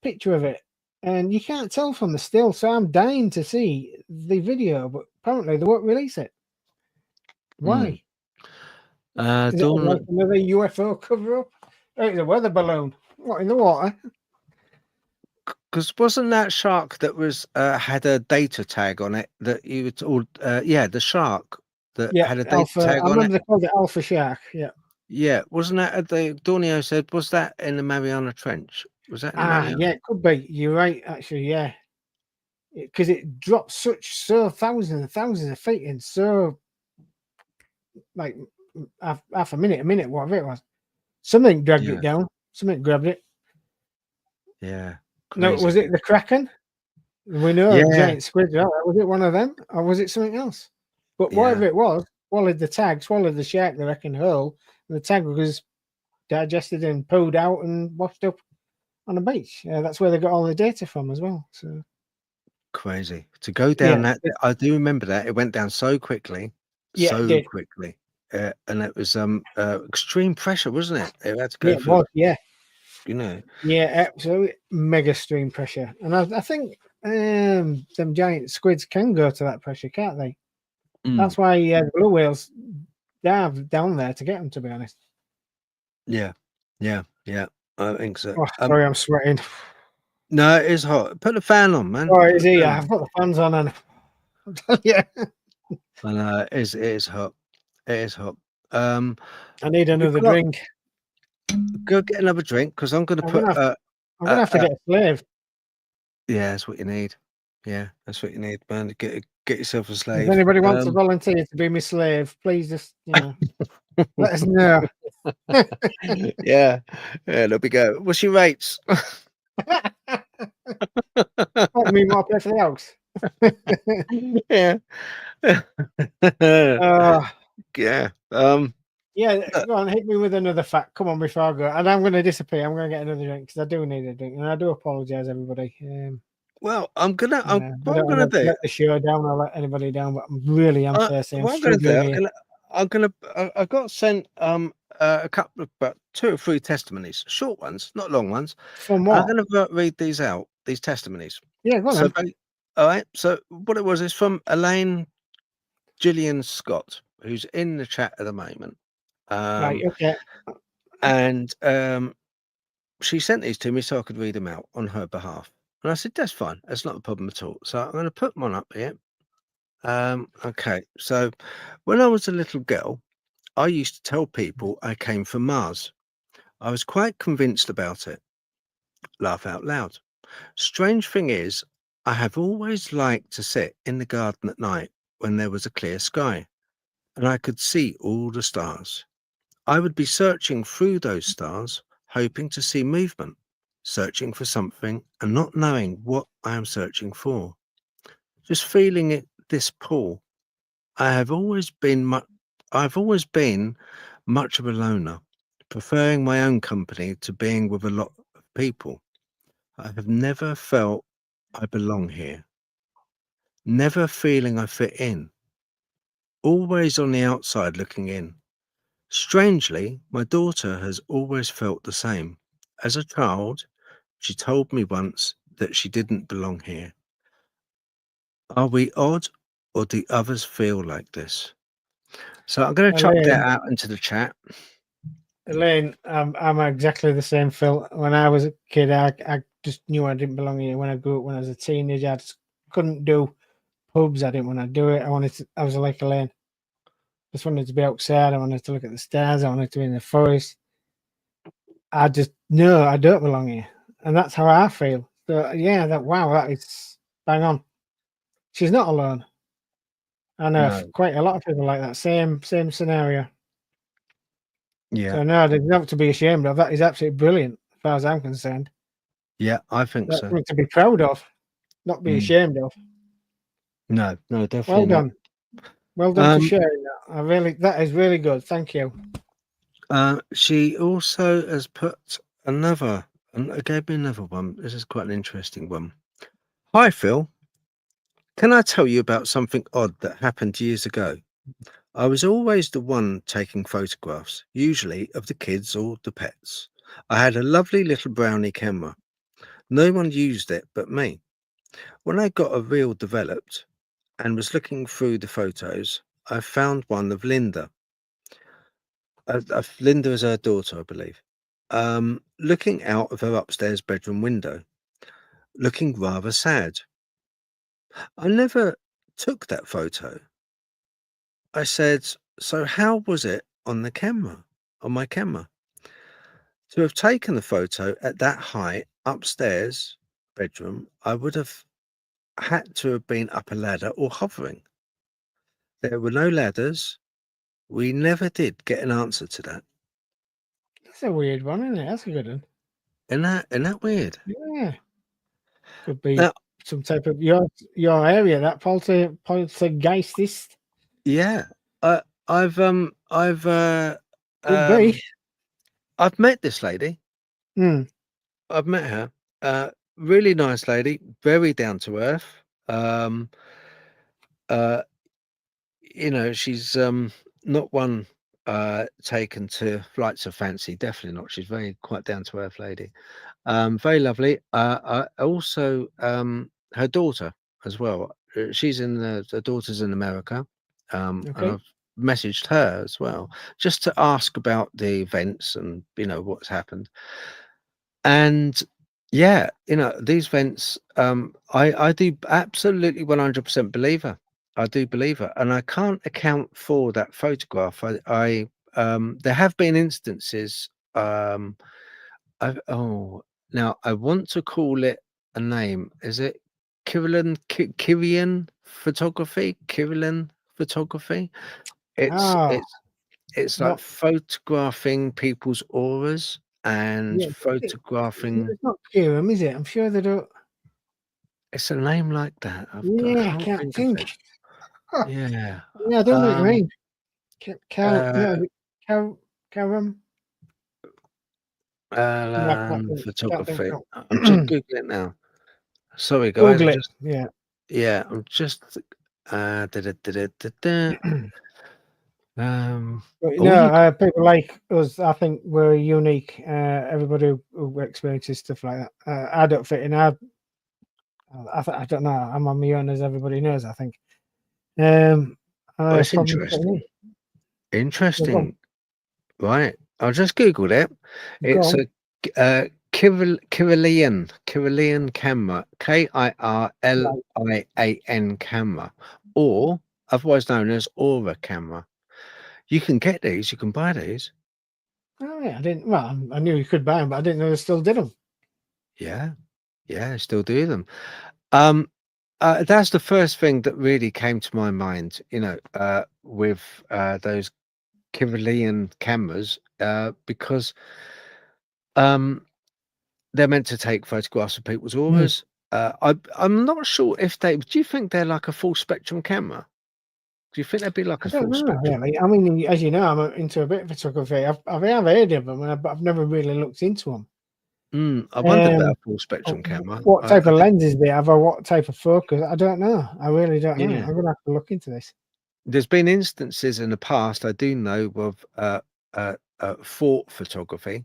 picture of it, and you can't tell from the still. So I'm dying to see the video, but apparently they won't release it. Why? Is it like Dawn, another UFO cover up? Oh, it's a weather balloon. What, in the water? because wasn't that shark that was had a data tag on it that you were told? Yeah, the shark that Yeah, had a data Alpha. tag I on it. remember they called it Alpha Shark. Yeah. Yeah, wasn't that the Dornio said? Was that in the Mariana Trench? Was that in the Mariana? Yeah, it could be. You're right, actually. Yeah, because it dropped so thousands and thousands of feet in so like half a minute, whatever it was. Something dragged Yeah, it down. Something grabbed it. yeah, No, crazy. was it the Kraken? We know Yeah, giant squid. Was it one of them, or was it something else? But yeah, whatever it was, swallowed the tag, swallowed the shark. They reckon whole. And the tag was digested and pulled out and washed up on the beach. That's where they got all the data from as well. So crazy to go down yeah, that. I do remember that it went down so quickly, it so did. quickly, and it was extreme pressure, wasn't it? It had to Yeah, go it through, was. Yeah, you know. yeah, absolutely mega stream pressure. And I think them giant squids can go to that pressure, can't they? Mm, That's why the blue whales dive down there to get them. To be honest. yeah, yeah, yeah. I think so. Oh, sorry, I'm sweating. No, it is hot. Put the fan on, man. Oh, it Put is the here. fan I've on. got the fans on, and yeah, I know it is hot. It is hot. I need We've another got drink. go get another drink because I'm going to I'm put gonna have to. I'm gonna have to get a slave. yeah, that's what you need. Yeah, that's what you need, man. Get yourself a If slave. anybody wants to volunteer to be my slave, please just let us know. Yeah, yeah. There we go. What's your rates? What, me more pay for the house? Yeah. uh, Yeah. yeah, Look, go on, hit me with another fact. Come on, before I go. And I'm going to disappear. I'm going to get another drink because I do need a drink. And I do apologise, everybody. well, I'm gonna. I What I'm don't gonna want to do. let the show down or let anybody down, but I'm really am thirsty. I'm What I'm gonna do. struggling here. I got sent a couple of about 2 or 3 testimonies, short ones, not long ones. From I'm what? gonna read these out, these testimonies. Yeah, go on So, then. all right. So, what it was is from Elaine Gillian Scott, who's in the chat at the moment. Right, Um, okay. and she sent these to me so I could read them out on her behalf. And I said, that's fine. That's not a problem at all. So I'm going to put one up here. Okay. So when I was a little girl, I used to tell people I came from Mars. I was quite convinced about it. Laugh out loud. Strange thing is, I have always liked to sit in the garden at night when there was a clear sky and I could see all the stars. I would be searching through those stars, hoping to see movement, searching for something and not knowing what I am searching for. Just feeling it this pull. I have always been I've always been much of a loner, preferring my own company to being with a lot of people. I have never felt I belong here, never feeling I fit in, always on the outside looking in. Strangely, my daughter has always felt the same. As a child, she told me once that she didn't belong here. Are we odd or do others feel like this? So I'm going to chuck that Elaine, out into the chat. Elaine, I'm exactly the same, Phil. When I was a kid, I just knew I didn't belong here. When I grew up, when I was a teenager, I just couldn't do pubs. I didn't want to do it. I was like Elaine. Just wanted to be outside. I wanted to look at the stars. I wanted to be in the forest. I just no, I don't belong here, and that's how I feel. So yeah, that is bang on. She's not alone. I know No. quite a lot of people like that. Same scenario. Yeah. So no, there's nothing to be ashamed of. That is absolutely brilliant, as far as I'm concerned. Yeah, I think That's so. something to be proud of, not be Mm. ashamed of. No, Well definitely not. done. Well done for Um, sharing that. That is really good. Thank you. she also has put another, and gave me another one. This is quite an interesting one. Hi, Phil. Can I tell you about something odd that happened years ago? I was always the one taking photographs, usually of the kids or the pets. I had a lovely little brownie camera. No one used it but me. When I got a reel developed and was looking through the photos, I found one of Linda. Linda is her daughter, I believe. Looking out of her upstairs bedroom window, looking rather sad. I never took that photo. I said, so how was it on the camera, on my camera? To have taken the photo at that height upstairs bedroom, I would have had to have been up a ladder or hovering. There were no ladders. We never did get an answer to that. That's a weird one, isn't it? That's a good one. Isn't that weird? Yeah, could be Now, some type of your area. That poltergeistist yeah, I, I've could be. um, I've met this lady. Hmm. I've met her. Really nice lady, very down to earth. Um, uh, she's not one taken to flights of fancy. Definitely not. She's very quite down to earth lady. Very lovely. Also, her daughter as well. She's in the daughter's in America, and Okay. I've messaged her as well just to ask about the events and what's happened. And yeah, these vents, I do absolutely 100% believe her. I do believe her, and I can't account for that photograph. There have been instances. Now I want to call it a name. Is it Kirian photography? Kirian photography. It's Ah, it's it's like not photographing people's auras and yeah. photographing. It's not Kiram, is it? I'm sure they don't. It's a name like that. I Yeah, I can't can't think of think. it. Yeah. Yeah, I don't know what you Um, mean. uh, No, Karam. No, I can't think photography. now. I'm just Googling it now. Sorry, guys. Google it. Yeah. Yeah, I'm just, da, da, da, da, da, da. But Or you could, people like us, I think we're unique. Everybody who experiences stuff like that. I don't fit in. I don't know. I'm on my own, as everybody knows. I think. I oh, have it's problems fitting interesting. in. Go on. Interesting. Right. I just Googled it. Go It's on. a Kirlian camera, Right. Kirlian camera, or otherwise known as Aura camera. You can get these. You can buy these. Oh yeah, I didn't. Well, I knew you could buy them, but I didn't know they still did them. Yeah. Yeah. Still do them. Um, that's the first thing that really came to my mind. With those Kirlian cameras, because um they're meant to take photographs of people's Mm. auras. I'm not sure if they. Do you think they're like a full spectrum camera? Do you think they'd be like I a don't full know spectrum? really. I mean, as you know, I'm into a bit of photography. I've heard of them, but I've never really looked into them. I wondered about Um, a full spectrum camera. what I type of did, lenses they have, or what type of focus? I don't know. I really don't know. yeah. I'm gonna have to look into this. There's been instances in the past I do know of fort photography.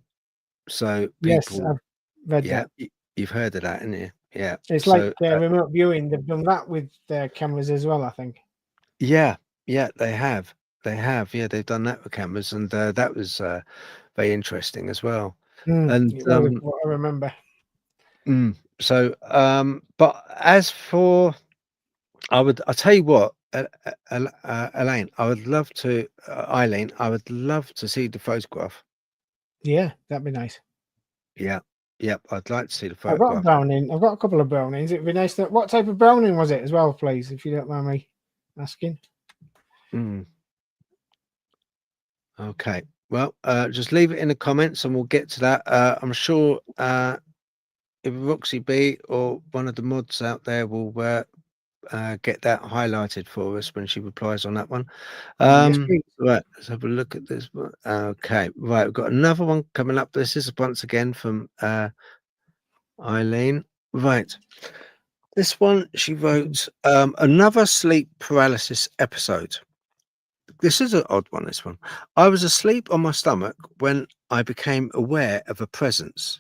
So Yes, people, I've read yeah, that. you've heard of that, haven't you? Yeah. It's like So remote viewing. They've done that with their cameras as well, I think. yeah, yeah, they have. They have. Yeah, they've done that with cameras, and that was very interesting as well. And It was what I remember. but as for, I'll tell you what, Elaine, I would love to, Eileen, I would love to see the photograph. Yeah, that'd be nice. Yeah, yep, I'd like to see the I've got a photograph. Browning. I've got a couple of Brownings. It'd be nice to. What type of Browning was it as well, please, if you don't mind me asking? Mm, okay. Well, just leave it in the comments and we'll get to that. I'm sure if Roxy B or one of the mods out there will get that highlighted for us when she replies on that one. Yes, please. Right, let's have a look at this one. Okay, right, we've got another one coming up. This is once again from Eileen. Right, this one she wrote another sleep paralysis episode. This is an odd one. This one. I was asleep on my stomach when I became aware of a presence.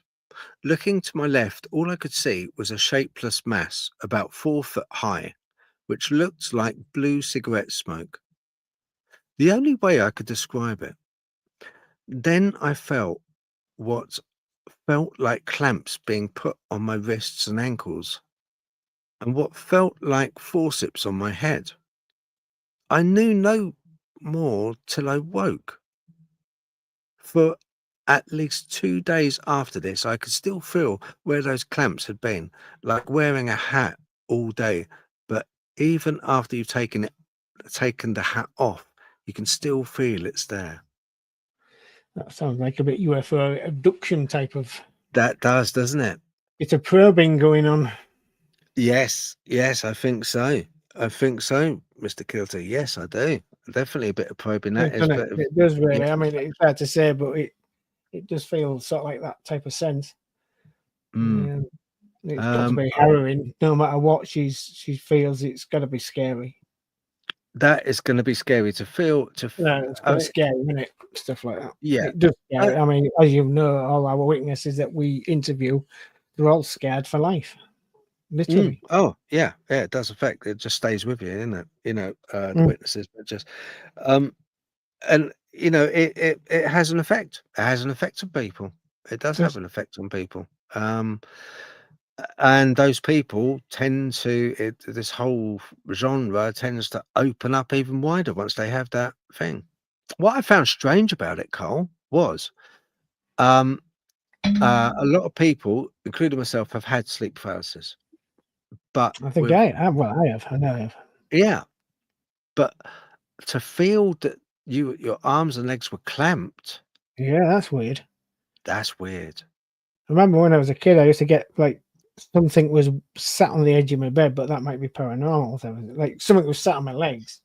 Looking to my left, all I could see was a shapeless mass about 4 foot high, which looked like blue cigarette smoke. The only way I could describe it. Then I felt what felt like clamps being put on my wrists and ankles, and what felt like forceps on my head. I knew no more till I woke. For at least 2 days after this, I could still feel where those clamps had been, like wearing a hat all day. But even after you've taken the hat off, you can still feel it's there. That sounds like a bit UFO abduction type of. That does, doesn't it? It's a probing going on. Yes, yes, I think so. I think so, Mr. Kilty. Yes, I do. Definitely a bit of probing. That is, Doesn't it? but It does yeah, really. I mean, it's hard to say, but it does feel sort of like that type of sense. mm, Um, it's got to um, be harrowing. No matter what she feels, it's got to be scary. that is going to be scary to feel. No, it's got to scary, isn't it? Stuff like that. Yeah, It does uh, scare. I mean, as you know, all our witnesses that we interview, they're all scared for life, literally. oh yeah, yeah. It does affect. It just stays with you, isn't it? The Mm. witnesses, but just, um, and it has an effect. It has an effect on people. It does have Just, an effect on people. And those people tend to this whole genre tends to open up even wider once they have that thing. What I found strange about it, Cole, was um, a lot of people, including myself, have had sleep paralysis, but I think with I have. Well, I have. I know I have. yeah, but to feel that your arms and legs were clamped, Yeah, that's weird. that's weird. I remember when I was a kid, I used to get like something was sat on the edge of my bed, but that might be paranormal. So like something was sat on my legs,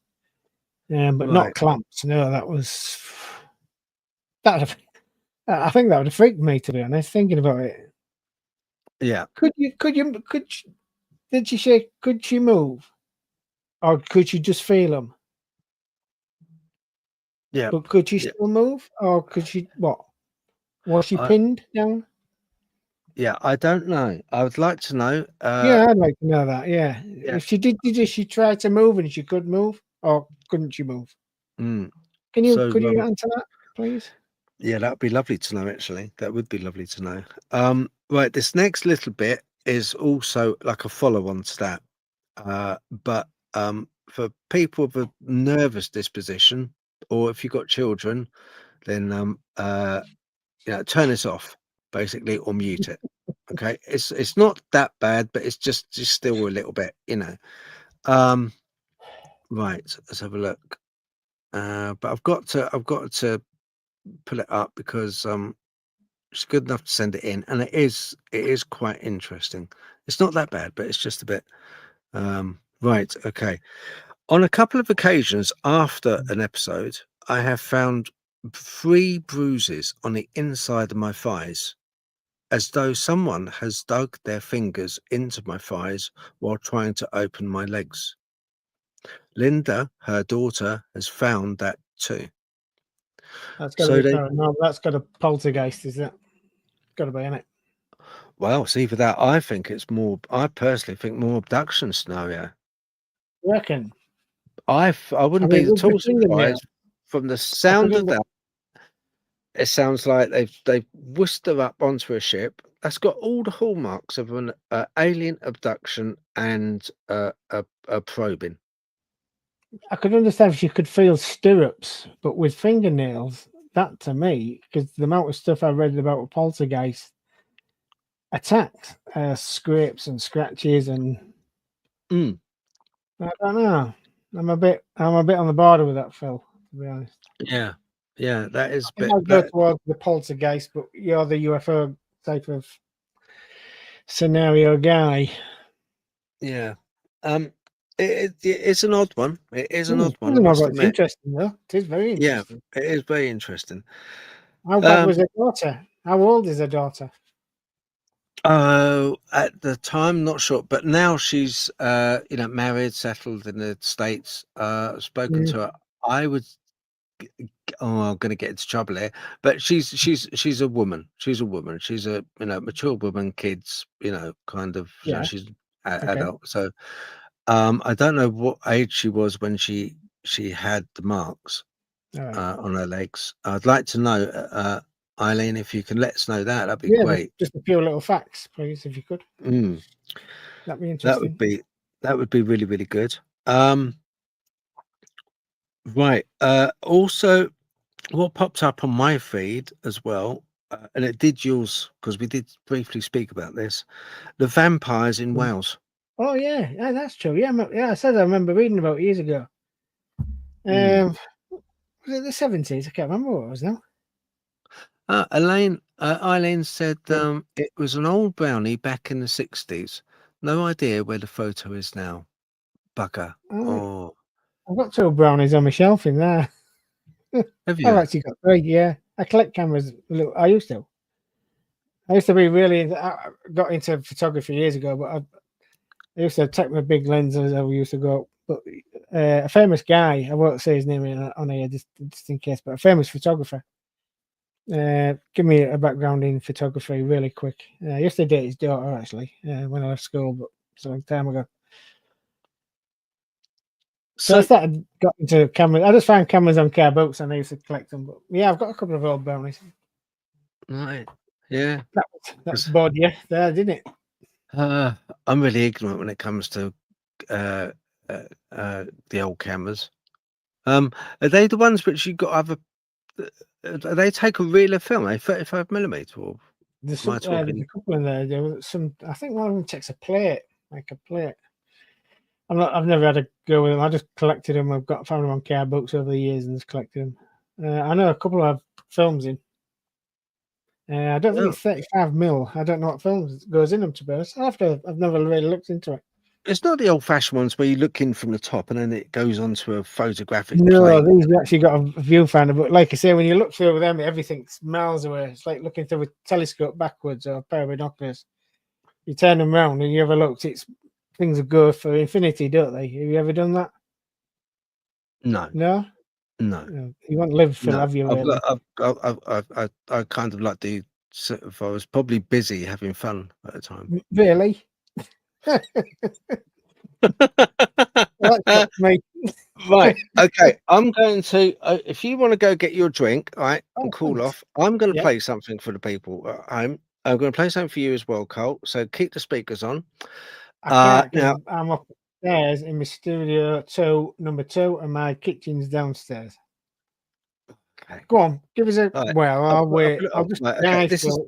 but not Right? clamps. No, that was that. I think that would have freaked me, to be honest. Thinking about it, Yeah. could you? Did she say? Could she move, or could she just feel them? Yeah. But could she Yeah. still move, or could she? What was she I, pinned down? yeah. I don't know. I would like to know. Yeah, I'd like to know that. Yeah, Yeah. if she did she try to move and she could move, or couldn't she move? Mm. Could So you answer that, please? yeah, that would be lovely to know. Actually, that would be lovely to know. Right. This next little bit is also like a follow-on to that. But for people with a nervous disposition, or if you've got children, then turn this off basically, or mute it. Okay, it's not that bad, but it's just still a little bit, Um, right, let's have a look. But I've got to pull it up because it's good enough to send it in, and it is quite interesting. It's not that bad, but it's just a bit. Right, okay. On a couple of occasions after an episode, I have found 3 bruises on the inside of my thighs, as though someone has dug their fingers into my thighs while trying to open my legs. Linda, her daughter, has found that too. That's got to So be they, paranormal. That's got a poltergeist, is it? Got to be in it. well, see for that, I personally think more abduction scenario. You reckon? I I wouldn't be mean, at with the all fingernail, surprised from the I could sound of under, that. It sounds like they've whisked her up onto a ship that's got all the hallmarks of an alien abduction and a probing. I could understand if you could feel stirrups, but with fingernails, that to me, because the amount of stuff I read about poltergeist attacks, scrapes and scratches, and Mm, I don't know. I'm a bit on the border with that, Phil. To be honest, yeah, yeah, that I is think bit I'd go that. towards the poltergeist, but you're the UFO type of scenario guy. Yeah, um, it's an odd one. It is an Hmm. odd one, I Doesn't know must about it's admit. interesting though. It is very Yeah, interesting. it is very interesting. How bad Um, was her daughter? How old is her daughter? oh, at the time, not sure, but now she's married, settled in the States. Spoken Mm, to her. I would. Oh, I'm gonna get into trouble here, but she's a woman. She's a woman. She's a mature woman, kids, kind of. yeah. She's Okay. adult. So, I don't know what age she was when she had the marks All right. on her legs. I'd like to know, Eileen, if you can let us know that, that'd be Yeah, great. just a few little facts, please, if you could. Mm, That'd be that would interesting. be that would be really really good. Right. Also, what popped up on my feed as well, and it did yours because we did briefly speak about this, the vampires in Mm. Wales. Oh yeah, yeah, that's true. Yeah, yeah. I said I remember reading about it years ago. Mm. Was it the 70s? I can't remember what it was now. Eileen said But it was an old brownie back in the 60s. No idea where the photo is now. Bugger. I, Oh, I've got 2 brownies on my shelf in there. have I've you? actually got 3. Yeah, I collect cameras. I used to. I used to be really. I got into photography years ago, but I used to take my big lenses. I used to go. But a famous guy, I won't say his name on here just in case, but a famous photographer. Give me a background in photography really quick. I used to date his daughter actually when I left school, but it's a long time ago. So I So, got into cameras. I just found cameras on car boats and I used to collect them. But yeah, I've got a couple of old brownies. right. Yeah. That 'Cause, bored you there, didn't it? uh, I'm really ignorant when it comes to uh, the old cameras. Are they the ones which you got other? They take a realer film, a 35 mm, or am I There's talking? a couple in there. There was some. I think one of them takes a plate, like a plate. I've never had a go with them. I just collected them. Found them on car books over the years and just collected them. I know a couple of films in. I don't think No, it's 35 mil. I don't know what films goes in them to be honest. I've never really looked into it. it's not the old-fashioned ones where you look in from the top and then it goes onto a photographic No, plate. these have actually got a viewfinder, but like I say, when you look through them, everything's miles away. It's like looking through a telescope backwards or a pair of binoculars. You turn them around and you have a look. It's things go for infinity, don't they? Have you ever done that? No, No. No, You won't live full, no. have you, really? I kind of like the sort of, I was probably busy having fun at the time. Really? Well, that's not me. Right. Okay. I'm going to, if you want to go get your drink, all right, Oh, and cool thanks. off, I'm going to Yeah, play something for the people at home. I'm going to play something for you as well, Cole. So keep the speakers on. I can't because Now, I'm upstairs in my studio number 2, and my kitchen's downstairs. okay. Go on, give us a All right. well, I'll I'll wait. put it I'll on. just Right. be Okay. nice This is for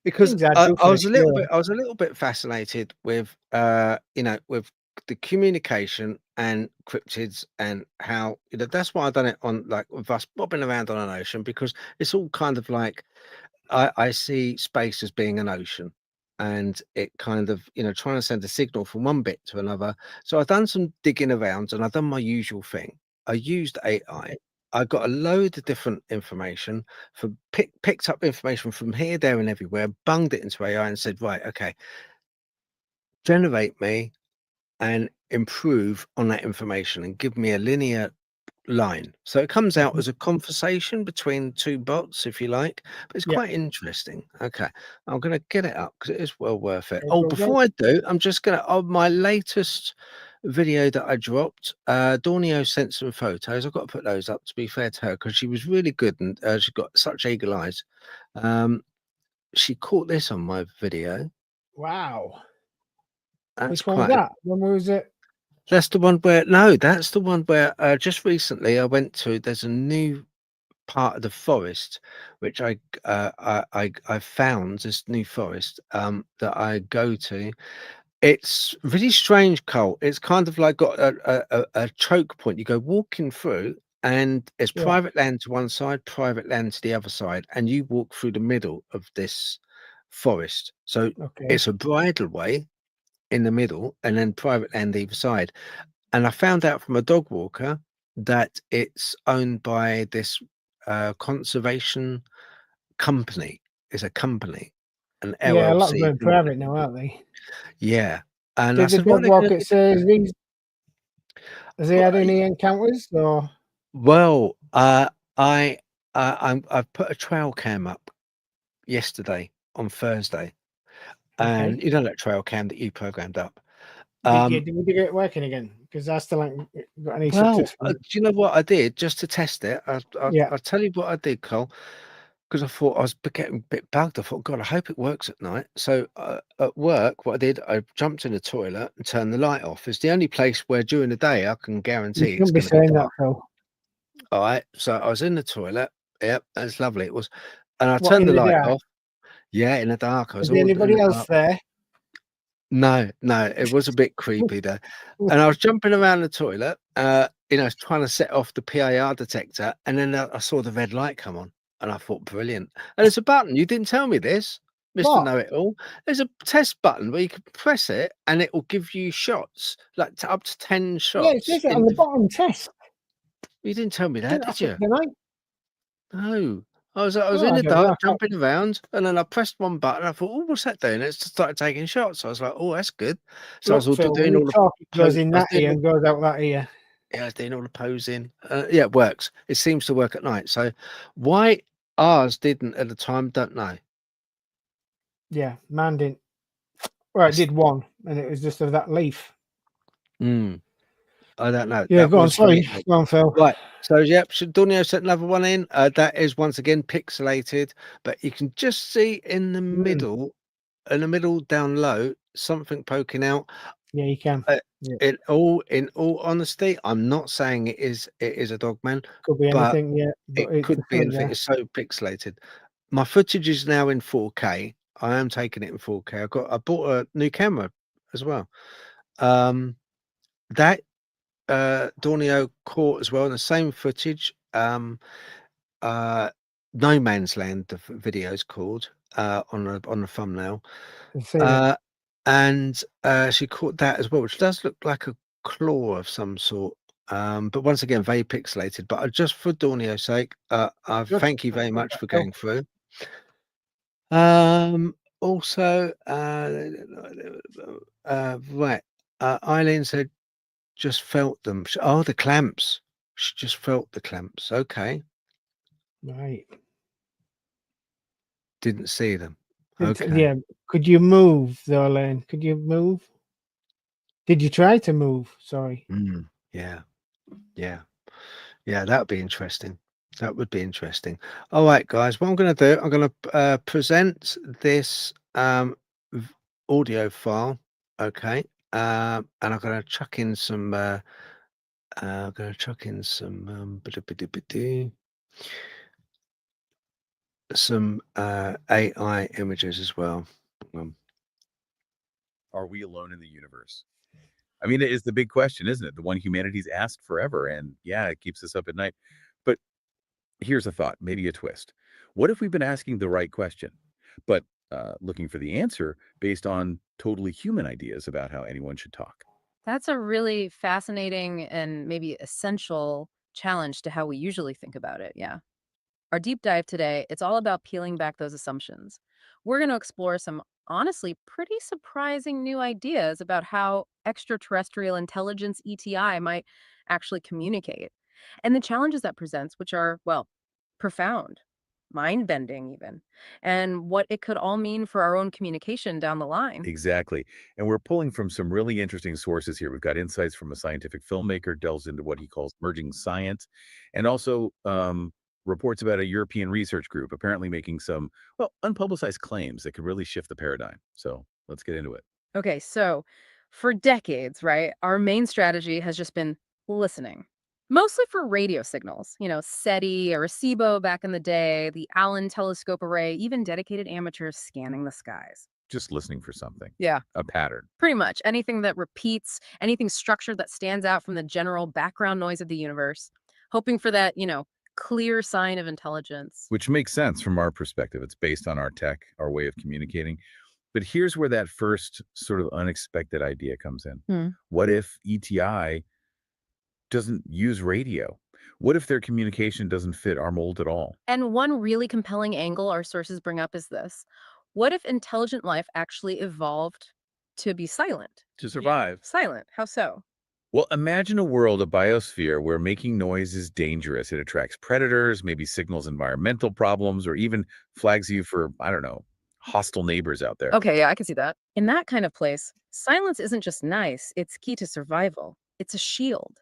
because things I I, do I for the was a little show. bit, fascinated with, with the communication and cryptids and how, that's why I done it on, like, with us bobbing around on an ocean, because it's all kind of like, I see space as being an ocean, and it kind of, trying to send a signal from one bit to another. So I've done some digging around and I've done my usual thing. I used AI. I got a load of different information from picked up information from here, there, and everywhere, bunged it into AI and said, right, okay, generate me and improve on that information and give me a linear line. So it comes out Mhm. as a conversation between two bots, if you like, but it's Yeah, quite interesting. Okay, I'm going to get it up because it is well worth it. go, Oh, go, go. before I do, I'm just going to, on my latest video that I dropped, Dornio sent some photos. I've got to put those up, to be fair to her, because she was really good, and she got such eagle eyes. Um, she caught this on my video. Wow. That's Which one was quite. that? When was it? That's the one where, no, that's the one where, just recently I went to. There's a new part of the forest which I found, this new forest that I go to. It's really strange, Cole. It's kind of like got a choke point. You go walking through, and it's Yeah. private land to one side, private land to the other side, and you walk through the middle of this forest. So Okay. it's a bridle way in the middle, and then private land either side. And I found out from a dog walker that it's owned by this conservation company. It's a company, an Yeah, a lot of them LLC are company. private now, aren't they? Yeah. And I Did the said, what are dog they going walker to say these? Has he do? had any encounters or? Well, I've put a trail cam up yesterday on Thursday, Okay. and you know that trail cam that you programmed up. Did you Um, did we get it working again? Because I still haven't got any well, success from it. do you know what I did just to test it? Yeah. I'll tell you what I did, Cole. Because I thought I was getting a bit bugged. I thought, God, I hope it works at night. So at work, what I did, I jumped in the toilet and turned the light off. It's the only place where during the day I can You guarantee it's shouldn't be going to be saying that, dark. Phil. All right. So I was in the toilet. Yep, that's lovely. It was, and I What, turned in the the light dark? off. Yeah, in the dark. I Is was there all in anybody the else dark. there? No, no, it was a bit creepy there. And I was jumping around the toilet, trying to set off the PIR detector, and then I saw the red light come on, and I thought, brilliant. And there's a button. You didn't tell me this, Mr. What? Know-it-all. There's a test button where you can press it, and it will give you shots, like up to 10 Yeah, it shots. says it on the bottom test. You didn't tell me that, Didn't did happen you? tonight. No. I was Oh, in I the don't know. I dark, can't. jumping around, and then I pressed one button. I thought, "Oh, what's that doing?" It started taking shots. I was like, "Oh, that's good." So I was Look, all Phil, when doing you all the talk, it goes in I was that doing ear all and goes out that ear. yeah, I was doing all the posing. Yeah, it works. It seems to work at night. So why ours didn't at the time, don't know. Yeah, mine didn't. Well, it That's did one, and it was just of that leaf. mm, I don't know. Yeah, That go on. was very Sorry, odd. go on, Phil. Right. So yep, should Dunio set another one in? That is once again pixelated, but you can just see Mm, in the middle down low, something poking out. yeah, you can. Uh, Yeah, in all honesty, I'm not saying it is a Dogman, could be but anything. Yeah, it but it's could be different anything. there. It's so pixelated. My footage is now in 4K. I am taking it in 4K. I bought a new camera as well. Um, that Dornio caught as well the same footage. Uh, No Man's Land, the video is called on the thumbnail. I've seen it. Uh, and she caught that as well, which does look like a claw of some sort. But once again, very pixelated. But just for Dornio's sake, I Good. thank you That's very good, much that, for Phil. going through. Also, right. Eileen said, just felt them. Oh, the clamps. She just felt the clamps. Okay. Right. Didn't see them. Okay. Yeah. Could you move though, Len? Could you move? Did you try to move? Sorry. Yeah. Yeah. Yeah, that would be interesting. That would be interesting. All right, guys, what I'm going to do, I'm going to present this audio file, okay, and I'm going to chuck in some. I'm going to chuck in some AI images as well. Are we alone in the universe? I mean, it is the big question, isn't it? The one humanity's asked forever, and yeah, it keeps us up at night. But here's a thought, maybe a twist. What if we've been asking the right question, but looking for the answer based on totally human ideas about how anyone should talk? That's a really fascinating and maybe essential challenge to how we usually think about it. Yeah. Our deep dive today, it's all about peeling back those assumptions. We're going to explore some honestly pretty surprising new ideas about how extraterrestrial intelligence ETI might actually communicate and the challenges that presents, which are, well, profound, mind bending, even, and what it could all mean for our own communication down the line. Exactly. And we're pulling from some really interesting sources here. We've got insights from a scientific filmmaker, delves into what he calls merging science, and also reports about a European research group apparently making some, well, unpublicized claims that could really shift the paradigm. So let's get into it. Okay, so for decades, right, our main strategy has just been listening. Mostly for radio signals, SETI, Arecibo back in the day, the Allen telescope array, even dedicated amateurs scanning the skies. Just listening for something, Yeah. a pattern, Pretty much anything that repeats, anything structured that stands out from the general background noise of the universe, hoping for that, clear sign of intelligence. which makes sense from our perspective. It's based on our tech, our way of communicating. But here's where that first sort of unexpected idea comes in. Hmm. What if ETI doesn't use radio? What if their communication doesn't fit our mold at all? And one really compelling angle our sources bring up is this. What if intelligent life actually evolved to be silent? To survive. Silent. How so? Well, imagine a world, a biosphere, where making noise is dangerous. It attracts predators, maybe signals environmental problems, or even flags you for, I don't know, hostile neighbors out there. Okay, yeah, I can see that. In that kind of place, silence isn't just nice, it's key to survival. It's a shield.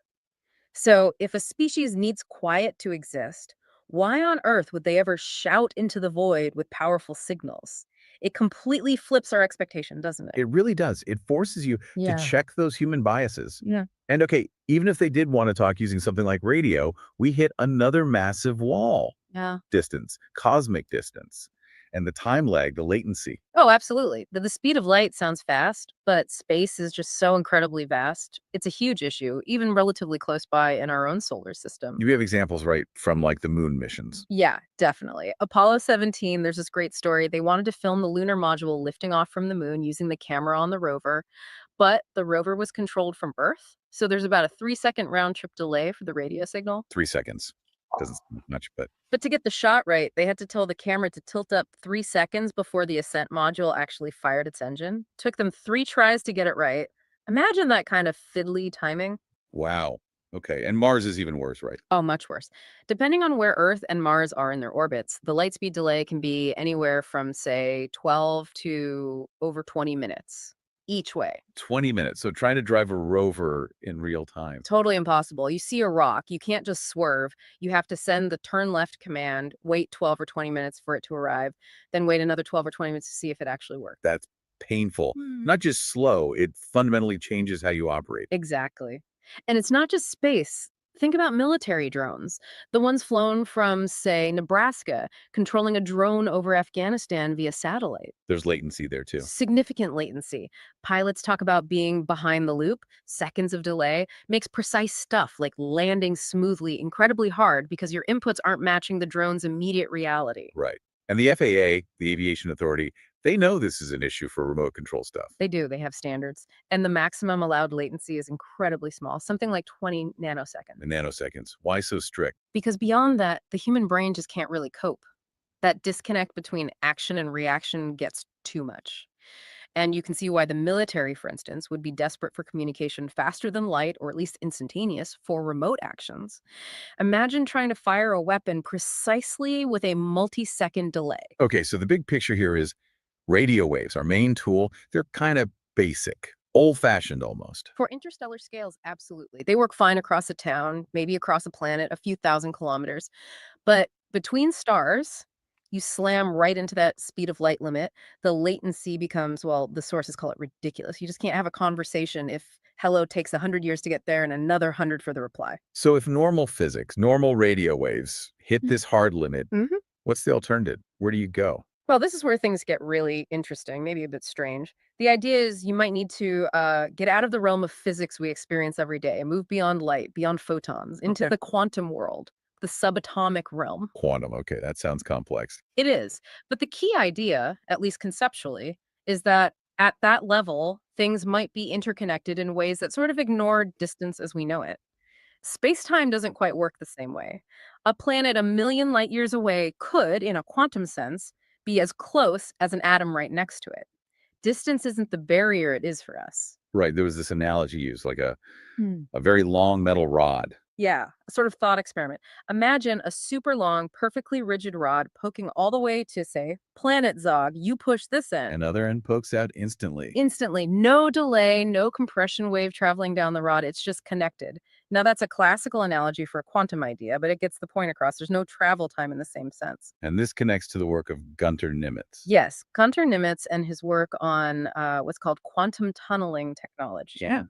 So, if a species needs quiet to exist, why on earth would they ever shout into the void with powerful signals? It completely flips our expectation, doesn't it? It really does. It forces you to Yeah. check those human biases. Yeah. And okay, even if they did want to talk using something like radio, we hit another massive wall. Yeah. Distance, cosmic distance, and the time lag, the latency. Oh, absolutely. The speed of light sounds fast, but space is just so incredibly vast. It's a huge issue, even relatively close by in our own solar system. You have examples, right, from like the moon missions. Yeah, definitely. Apollo 17, there's this great story. They wanted to film the lunar module lifting off from the moon using the camera on the rover, but the rover was controlled from Earth. So there's about a 3-second round trip delay for the radio signal. 3 seconds. Doesn't seem like much, but But to get the shot right, they had to tell the camera to tilt up 3 seconds before the ascent module actually fired its engine. Took them 3 tries to get it right. Imagine that kind of fiddly timing. wow. Okay. And Mars is even worse, right? Oh, much worse. Depending on where Earth and Mars are in their orbits, the light speed delay can be anywhere from, say, 12 to over 20 minutes each way. 20 minutes. So trying to drive a rover in real time. Totally impossible. You see a rock, you can't just swerve. You have to send the turn left command, wait 12 or 20 minutes for it to arrive, then wait another 12 or 20 minutes to see if it actually works. That's painful. Hmm. Not just slow, it fundamentally changes how you operate. Exactly. And it's not just space. Think about military drones, the ones flown from, say, Nebraska, controlling a drone over Afghanistan via satellite. There's latency there too. Significant latency. Pilots talk about being behind the loop, seconds of delay, makes precise stuff like landing smoothly incredibly hard because your inputs aren't matching the drone's immediate reality. Right. And the FAA, the Aviation Authority, they know this is an issue for remote control stuff. They do, they have standards. And the maximum allowed latency is incredibly small, something like 20 nanoseconds. The nanoseconds. Why so strict? Because beyond that, the human brain just can't really cope. That disconnect between action and reaction gets too much. And you can see why the military, for instance, would be desperate for communication faster than light, or at least instantaneous, for remote actions. Imagine trying to fire a weapon precisely with a multi-second delay. Okay, so the big picture here is radio waves, our main tool. They're kind of basic, old-fashioned almost. For interstellar scales, absolutely. They work fine across a town, maybe across a planet, a few thousand kilometers. But between stars, you slam right into that speed of light limit. The latency becomes, well, the sources call it ridiculous. You just can't have a conversation if hello takes 100 years to get there and another 100 for the reply. So if normal physics, normal radio waves hit this hard limit, Mhm. what's the alternative? Where do you go? Well, this is where things get really interesting, maybe a bit strange. The idea is you might need to get out of the realm of physics we experience every day and move beyond light, beyond photons, into Okay. the quantum world, the subatomic realm. Quantum, okay, that sounds complex. It is. But the key idea, at least conceptually, is that at that level, things might be interconnected in ways that sort of ignore distance as we know it. Space-time doesn't quite work the same way. A planet a million light years away could, in a quantum sense, be as close as an atom right next to it. Distance isn't the barrier it is for us. Right, there was this analogy used, like a Hmm. very long metal rod. Yeah, a sort of thought experiment. Imagine a super long, perfectly rigid rod poking all the way to, say, planet Zog. You push this end. Another end pokes out instantly. Instantly, no delay, no compression wave traveling down the rod. It's just connected. Now, that's a classical analogy for a quantum idea, but it gets the point across. There's no travel time in the same sense. And this connects to the work of Gunter Nimitz. Yes, Gunter Nimitz and his work on what's called quantum tunneling technology. Yeah.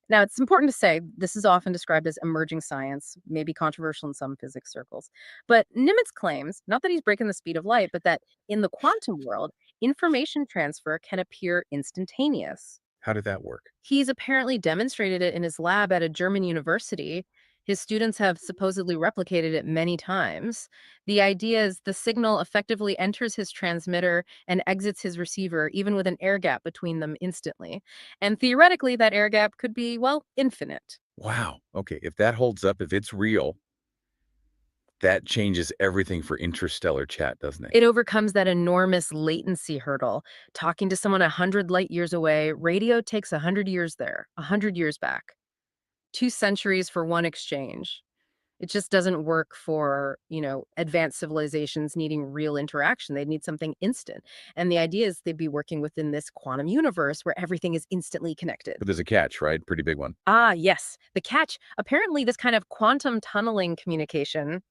Now, it's important to say this is often described as emerging science, maybe controversial in some physics circles. But Nimitz claims, not that he's breaking the speed of light, but that in the quantum world, information transfer can appear instantaneous. How did that work? He's apparently demonstrated it in his lab at a German university. His students have supposedly replicated it many times. The idea is the signal effectively enters his transmitter and exits his receiver, even with an air gap between them instantly. And theoretically, that air gap could be, well, infinite. Wow. Okay, if that holds up, if it's real, that changes everything for interstellar chat, doesn't it? It overcomes that enormous latency hurdle. Talking to someone 100 light years away, radio takes 100 years there, 100 years back. 2 centuries for one exchange. It just doesn't work for, advanced civilizations needing real interaction. They'd need something instant. And the idea is they'd be working within this quantum universe where everything is instantly connected. But there's a catch, right? Pretty big one. Ah, yes. The catch, apparently this kind of quantum tunneling communication,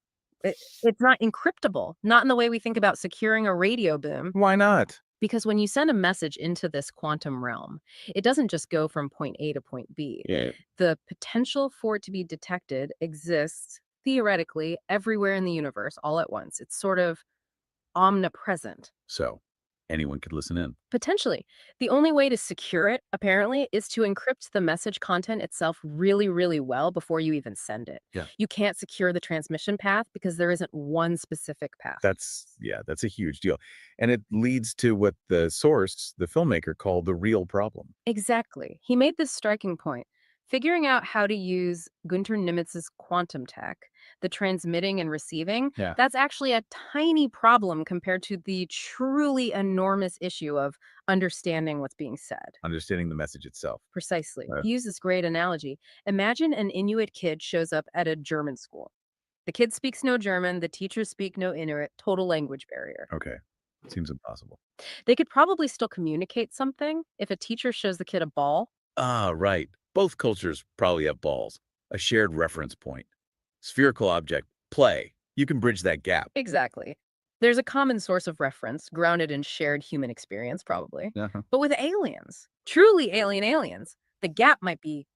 it's not encryptable, not in the way we think about securing a radio boom. Why not? Because when you send a message into this quantum realm, it doesn't just go from point A to point B. Yeah. The potential for it to be detected exists theoretically everywhere in the universe all at once. It's sort of omnipresent. So anyone could listen in. Potentially. The only way to secure it, apparently, is to encrypt the message content itself really, really well before you even send it. Yeah. You can't secure the transmission path because there isn't one specific path. That's a huge deal. And it leads to what the source, the filmmaker, called the real problem. Exactly. He made this striking point. Figuring out how to use Gunter Nimitz's quantum tech, the transmitting and receiving, Yeah. that's actually a tiny problem compared to the truly enormous issue of understanding what's being said. Understanding the message itself. Precisely. Right. He used this great analogy. Imagine an Inuit kid shows up at a German school. The kid speaks no German, the teachers speak no Inuit, total language barrier. Okay. Seems impossible. They could probably still communicate something if a teacher shows the kid a ball. Ah, right. Both cultures probably have balls, a shared reference point. Spherical object, play. You can bridge that gap. Exactly. There's a common source of reference grounded in shared human experience, probably. Uh-huh. But with aliens, truly alien aliens, the gap might be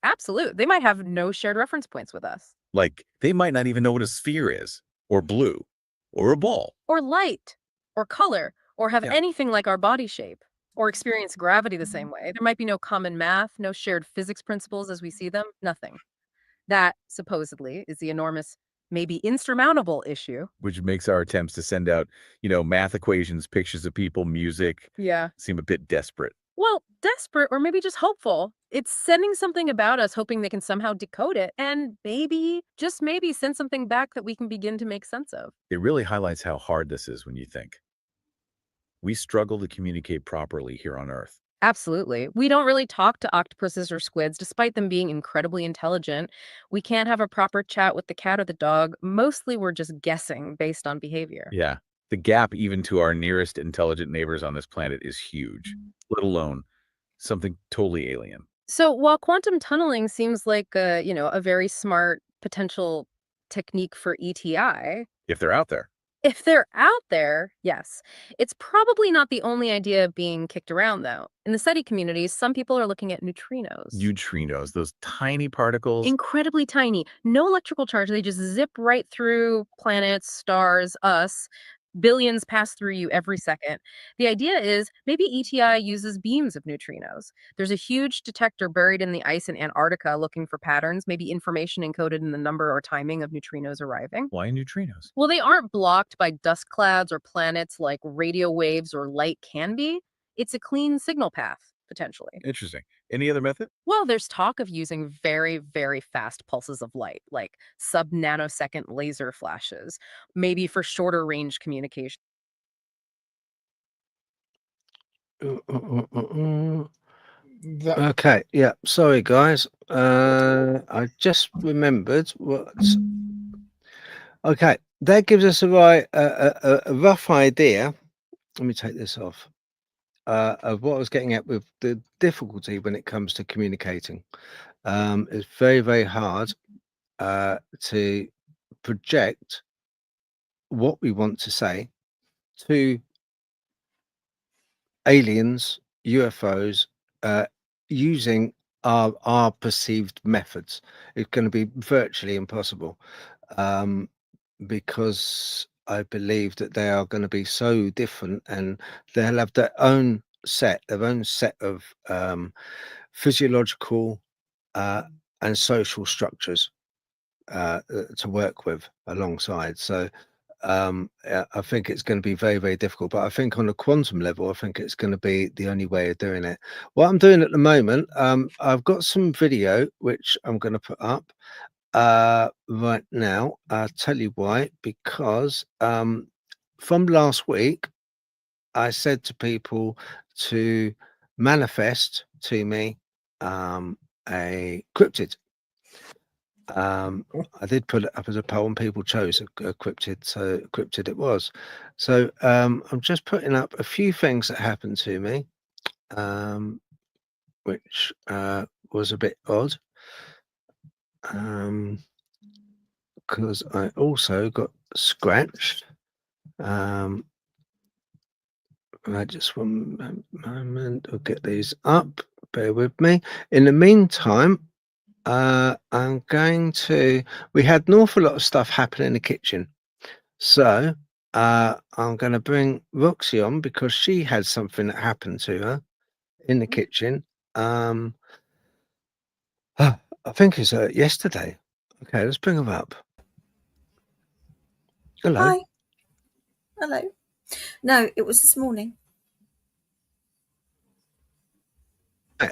absolute. They might have no shared reference points with us. Like, they might not even know what a sphere is, or blue, or a ball. Or light, or color, or have Yeah. anything like our body shape, or experience gravity the same way. There might be no common math, no shared physics principles as we see them, nothing. That, supposedly, is the enormous, maybe insurmountable issue. Which makes our attempts to send out, math equations, pictures of people, music, Yeah. seem a bit desperate. Well, desperate or maybe just hopeful. It's sending something about us, hoping they can somehow decode it and maybe, just maybe, send something back that we can begin to make sense of. It really highlights how hard this is when you think. We struggle to communicate properly here on Earth. Absolutely. We don't really talk to octopuses or squids, despite them being incredibly intelligent. We can't have a proper chat with the cat or the dog. Mostly, we're just guessing based on behavior. Yeah. The gap even to our nearest intelligent neighbors on this planet is huge, let alone something totally alien. So while quantum tunneling seems like a very smart potential technique for ETI, If they're out there. if they're out there, yes. It's probably not the only idea being kicked around, though. In the SETI community, some people are looking at neutrinos. Neutrinos, those tiny particles. Incredibly tiny. No electrical charge. They just zip right through planets, stars, us. Billions pass through you every second. The idea is maybe ETI uses beams of neutrinos. There's a huge detector buried in the ice in Antarctica looking for patterns, maybe information encoded in the number or timing of neutrinos arriving. Why neutrinos? Well, they aren't blocked by dust clouds or planets like radio waves or light can be. It's a clean signal path, potentially. Interesting. Any other method? Well, there's talk of using very, very fast pulses of light, like sub-nanosecond laser flashes, maybe for shorter range communication. That, Okay, yeah. Sorry, guys. I just remembered what. Okay, that gives us a rough idea. Let me take this off. Of what I was getting at with the difficulty when it comes to communicating. It's very, very hard to project what we want to say to aliens, UFOs, using our perceived methods. It's going to be virtually impossible, because I believe that they are going to be so different, and they'll have their own set of physiological and social structures to work with alongside. So I think it's going to be very, very difficult. But I think on a quantum level, I think it's going to be the only way of doing it. What I'm doing at the moment, I've got some video which I'm going to put up right now. I'll tell you why. Because from last week, I said to people to manifest to me a cryptid. I did put it up as a poll and people chose a cryptid, so cryptid it was. So I'm just putting up a few things that happened to me, which was a bit odd, because I also got scratched. Right, just one moment, I'll get these up, bear with me. In the meantime, I'm going to, we had an awful lot of stuff happen in the kitchen. So I'm going to bring Roxy on because she had something that happened to her in the kitchen. I think it's yesterday. Okay, let's bring her up. Hello. Hi. Hello. No, it was this morning.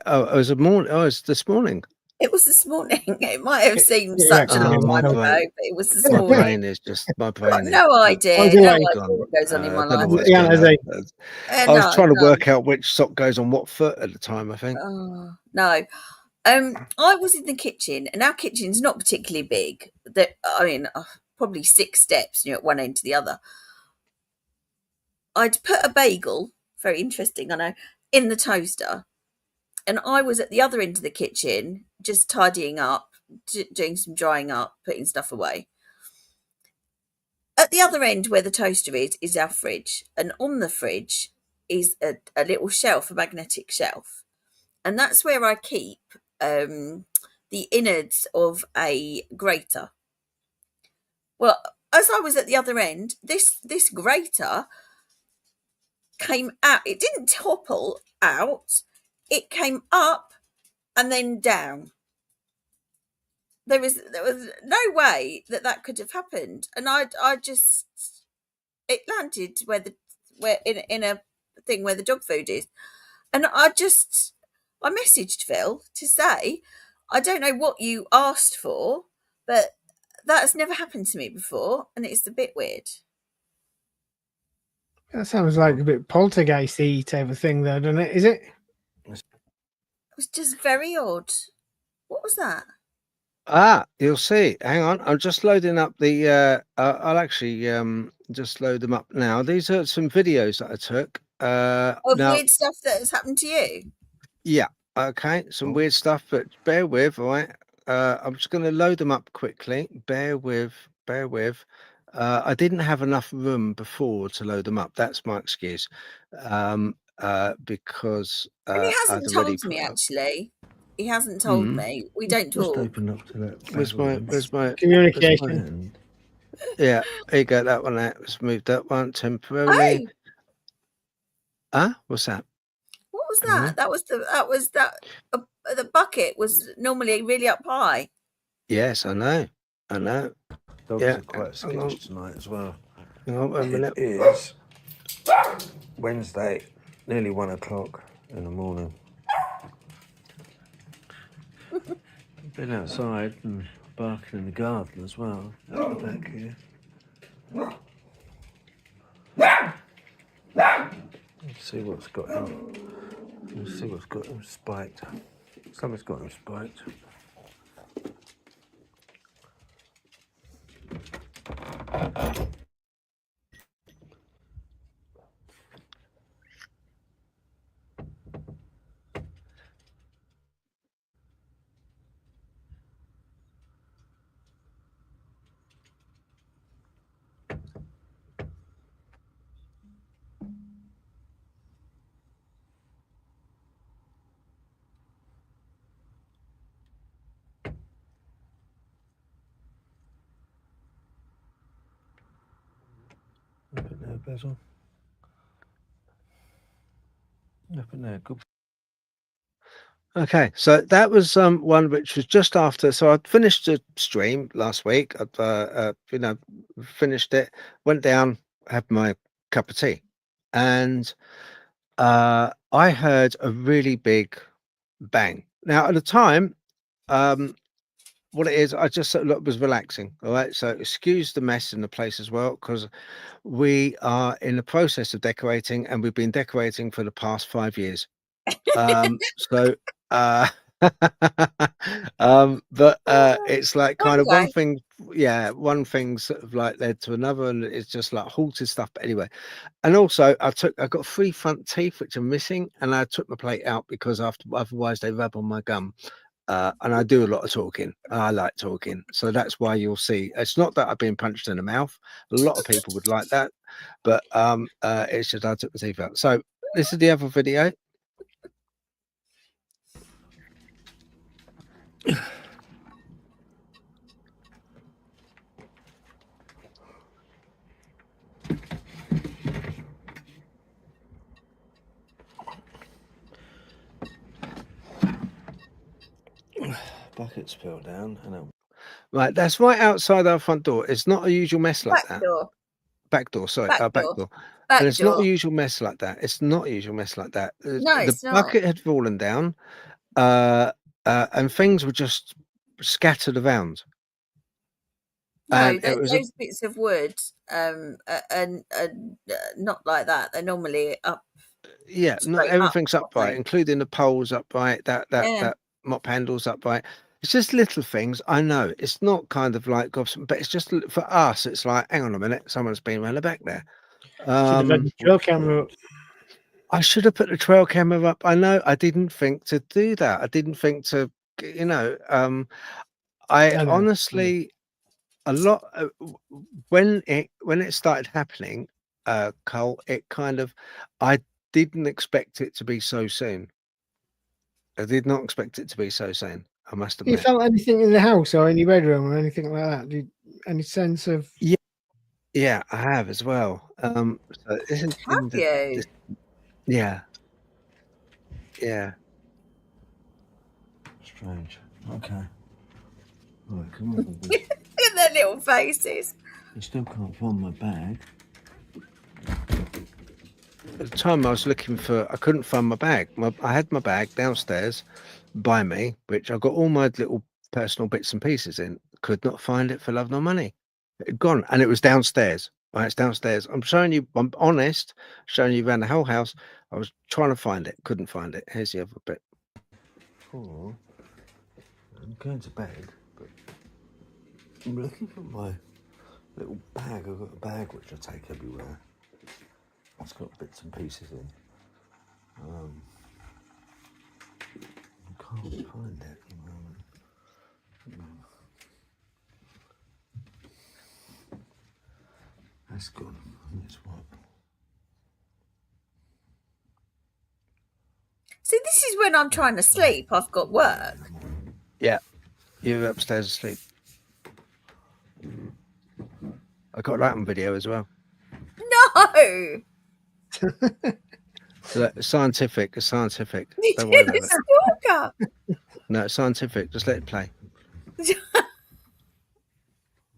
Oh, it was a morning. Oh, it's this morning. It was this morning. It might have seemed yeah, such a yeah, long my time ago, brain- but it was this My morning. brain is just my I've brain. got is no idea. How's it No like? idea what goes on in my I don't know life. what's Yeah, going as on. I was No, trying to no. work out which sock goes on what foot at the time, I think. Oh, no. I was in the kitchen, and our kitchen's not particularly big. Probably 6 steps, at one end to the other. I'd put a bagel, very interesting, I know, in the toaster. And I was at the other end of the kitchen, just tidying up, doing some drying up, putting stuff away. At the other end where the toaster is our fridge. And on the fridge is a little shelf, a magnetic shelf. And that's where I keep the innards of a grater. Well, as I was at the other end, this grater came out. It didn't topple out. It came up and then down. There was no way that could have happened, and I just, it landed where in a thing where the dog food is, and I messaged Phil to say, I don't know what you asked for, but that has never happened to me before, and it's a bit weird. That sounds like a bit poltergeisty type of thing, though, doesn't it? Is it? was just very odd. What was that? You'll see. Hang on, I'm just loading up the. I'll actually just load them up now. These are some videos that I took. Of Now, weird stuff that has happened to you? yeah, okay, some weird stuff, but bear with. All right, I'm just going to load them up quickly. Bear with. Bear with. I didn't have enough room before to load them up. That's my excuse. Because And he I'd hasn't already told me, put up. actually. He hasn't told me. We don't Just talk. open up to that. Where's my? Where's my? Communication. And Yeah, there you go. That one out. Let's move that one temporarily. Oh, What's that? what was Hang that? on. The bucket was normally really up high. Yes, I know. I know. dogs Yeah, are quite hang on. skittish tonight as well. Hang on a minute. It is Wednesday, nearly 1 o'clock in the morning. Been outside and barking in the garden as well. Out the back here. Let's see what's got him. Let's see what's got him spiked. Something's got him spiked. Up in there, Basil. Up in there, good. Okay, so that was one which was just after. So I'd finished the stream last week. I'd finished it, went down, had my cup of tea, and I heard a really big bang. Now at the time, what it is, I just sort of was relaxing. All right, so excuse the mess in the place as well, because we are in the process of decorating, and we've been decorating for the past 5 years. So but it's like kind of one Okay. thing, one thing sort of like led to another, and it's just like halted stuff. But anyway, and also I got 3 front teeth which are missing, and I took my plate out because otherwise they rub on my gum. And I do a lot of talking. I like talking, so that's why you'll see. It's not that I've been punched in the mouth. A lot of people would like that, but it's just I took the teeth out. So this is the other video. Buckets fell down. Right, that's right outside our front door. It's not a usual mess like Back that. door. Back door, sorry, Back back door. door. Back And it's not a door. usual mess like that. It's not a usual mess like that. No, The it's not. bucket had fallen down, and things were just scattered around. No, And it was those bits of wood are not like that. They're normally up. not straight everything's up, upright, aren't they? including the poles upright, Yeah. that mop handle's upright. It's just little things. I know it's not kind of like gobsmacked, but it's just for us. It's like, hang on a minute, someone's been around the back there. Should have had the trail camera up. I should have put the trail camera up. I know. I didn't think to do that. I didn't think to, I I know. honestly, a lot when it started happening, Cole, it kind of, I didn't expect it to be so soon. I did not expect it to be so soon. I must You admit. felt anything in the house or in your bedroom or anything like that? Any sense of? Yeah, I have as well. So this is Have you? yeah. Strange. Okay. Right, come on. Look at their little faces. I still can't find my bag. At the time I was looking I couldn't find my bag. I had my bag downstairs by me, which I got all my little personal bits and pieces in. Could not find it for love nor money. It had gone, and it was downstairs. Right, it's downstairs. I'm honest, showing you around the whole house. I was trying to find it, couldn't find it. Here's the other bit. before. I'm going to bed, but I'm looking for my little bag. I've got a bag which I take everywhere. It's got bits and pieces in. I can't find it at the moment. That's gone. That's what. See, this is when I'm trying to sleep. I've got work. Yeah, you're upstairs asleep. I got that on video as well. No! Look, scientific. It's scientific. You Don't worry did about a it. stalker. No, it's scientific. Just let it play.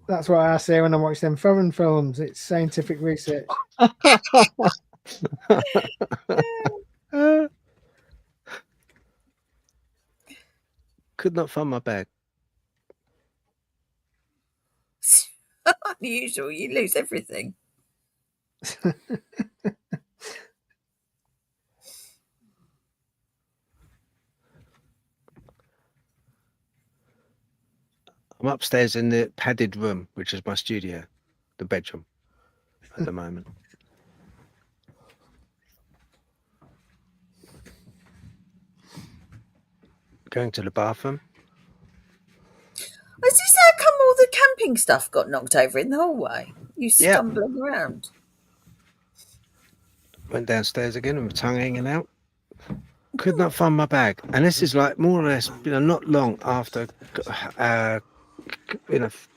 That's what I say when I watch them foreign films. It's scientific research. Could not find my bag. Unusual. You lose everything. I'm upstairs in the padded room, which is my studio, the bedroom, at the moment. Going to the bathroom. Is this how come all the camping stuff got knocked over in the hallway? You Yeah. stumbling around. Went downstairs again with my tongue hanging out. Could not find my bag. And this is like more or less, not long after,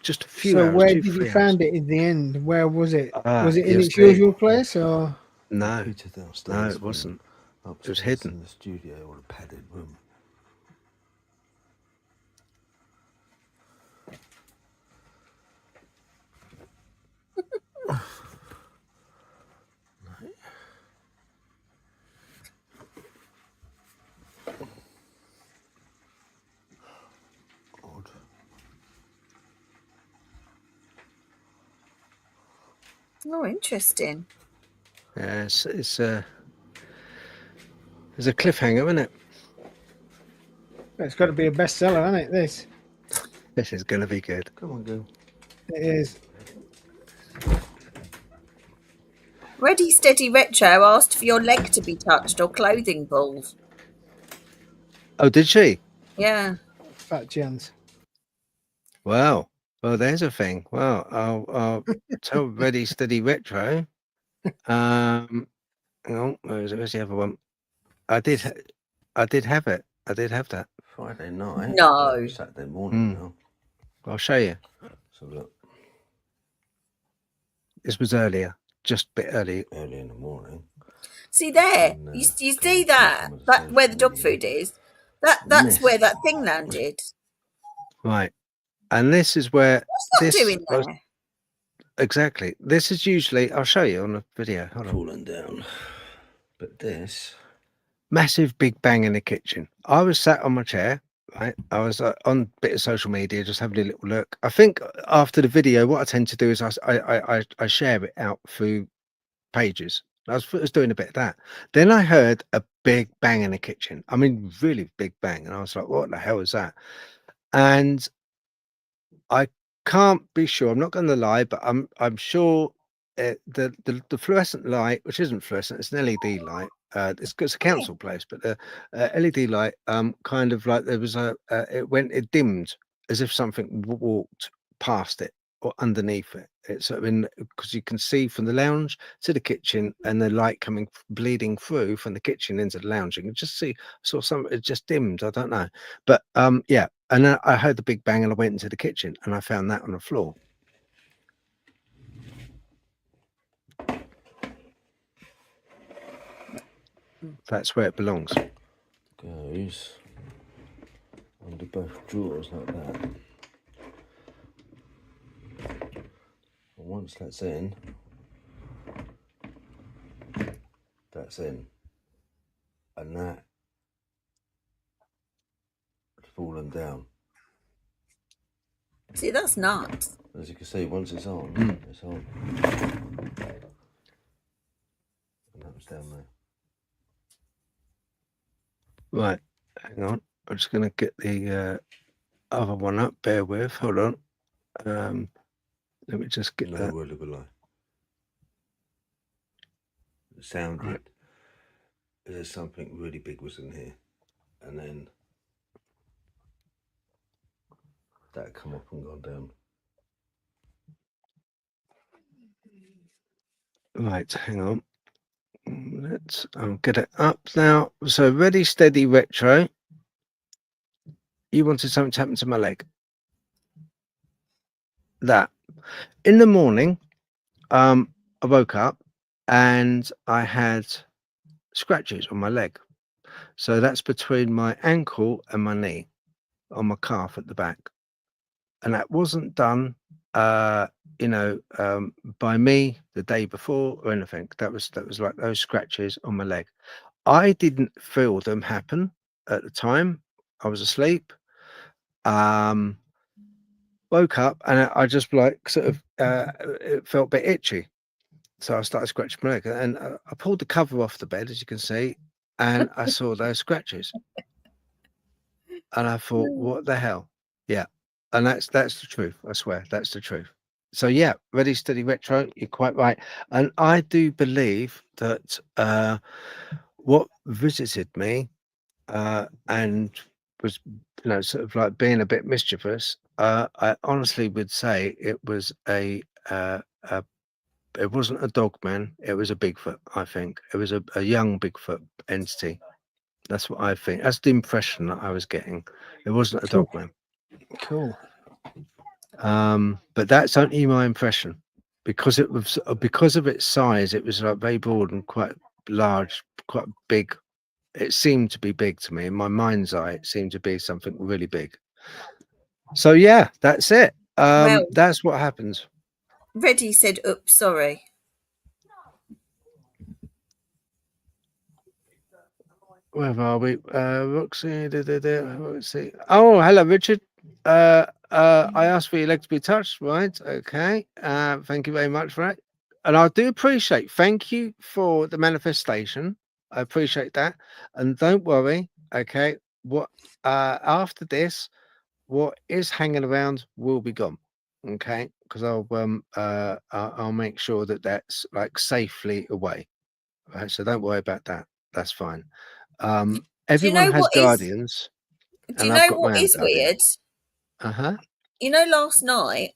just a few So hours. where 2, did you 3 hours. find it in the end? Where was it? Was it in yes, its usual place or? No, Peter downstairs. no, it wasn't. Upstairs hidden. in the studio or a padded room. Odd. Oh, interesting. Yeah, it's there's a cliffhanger, isn't it? It's got to be a bestseller, hasn't it? This is going to be good. Come on, go. It is. Ready Steady Retro asked for your leg to be touched or clothing pulled. Oh, did she? Yeah. Fat chance. Wow. Well, there's a thing. Well, I'll tell Ready Steady Retro. Hang on, where's the other one? I did have it. I did have that. Friday night. No. Saturday morning now. I'll show you. So look, This was earlier, just a bit early. early in the morning. See there, And, you Colin see took that some of the that where the social dog media. food is. That's where that thing landed. Right. And this is where What's that this doing was there? exactly. This is usually, I'll show you on the video. Hold on. Falling down. But this, Massive big bang in the kitchen. I was sat on my chair, right? I was on a bit of social media, just having a little look. I think after the video, what I tend to do is I share it out through pages. I was doing a bit of that. Then I heard a big bang in the kitchen. I mean, really big bang. And I was like, what the hell is that? And I can't be sure. I'm not going to lie, but I'm sure the fluorescent light, which isn't fluorescent, it's an LED light. It's a council place, but the LED light, kind of like there was it dimmed as if something walked past it or underneath it. It's sort of because you can see from the lounge to the kitchen and the light coming bleeding through from the kitchen into the lounge. You can just saw some. It just dimmed. I don't know, but yeah. And then I heard the big bang and I went into the kitchen and I found that on the floor. That's where it belongs. goes under both drawers like that. And once that's in, and that has fallen down. See, that's nuts. As you can see, once it's on, it's on. And that was down there. Right, hang on. I'm just going to get the other one up. Bear with. Hold on. Let me just get No that. word of a lie. It sounded as if something really big was in here, and then that come up and gone down. Right, hang on. Let's get it up now. So ready, steady, retro. You wanted something to happen to my leg. That. In the morning, I woke up and I had scratches on my leg. So that's between my ankle and my knee on my calf at the back. And that wasn't done, by me the day before or anything. That was like those scratches on my leg. I didn't feel them happen at the time. I was asleep. Woke up and I just like sort of it felt a bit itchy. So I started scratching my leg and I pulled the cover off the bed, as you can see, and I saw those scratches. And I thought, what the hell? Yeah. And that's the truth. I swear, that's the truth. So yeah, ready, steady, retro. You're quite right. And I do believe that what visited me and was, sort of like being a bit mischievous, I honestly would say it was it wasn't a Dogman, it was a Bigfoot, I think. It was a young Bigfoot entity. That's what I think. That's the impression that I was getting. It wasn't a Dogman. Cool. But that's only my impression. Because it was because of its size, it was like very broad and quite large, quite big. It seemed to be big to me. In my mind's eye, it seemed to be something really big. So yeah, that's it. Well, That's what happens. Reddy said, oops, sorry. Where are we? Roxy. Let's see. Oh, hello, Richard. I asked for your leg to be touched, right? Okay. Thank you very much for that. And I do appreciate. Thank you for the manifestation. I appreciate that. And don't worry. Okay. What after this, what is hanging around will be gone. Okay, because I'll make sure that that's like safely away. Right. So don't worry about that. That's fine. Everyone has guardians, Do and you I've know got what my own is guardian. weird? Uh-huh. You know, last night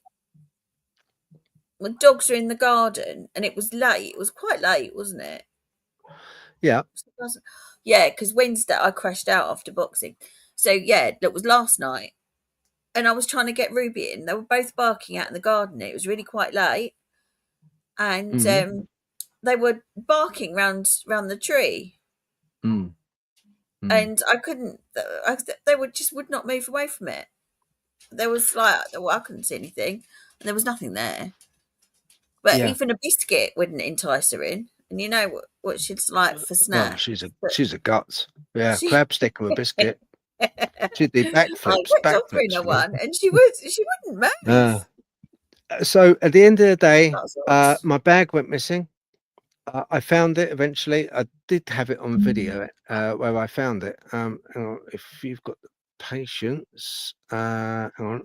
when dogs were in the garden and it was late, it was quite late, wasn't it? Yeah. Yeah, because Wednesday I crashed out after boxing. So yeah, that was last night. And I was trying to get Ruby in. They were both barking out in the garden. It was really quite late. And they were barking round the tree. And I couldn't, they would not move away from it. There was like, well, I couldn't see anything. And there was nothing there. But Yeah. even a biscuit wouldn't entice her in. And you know what she's like for Well, snacks. she's a guts. Yeah, She- crab stick with a biscuit. She did I backflips. kept offering her one, and she wouldn't move. So at the end of the day, That's odd. my bag went missing. I found it eventually. I did have it on video where I found it. Hang on, if you've got the patience, hang on.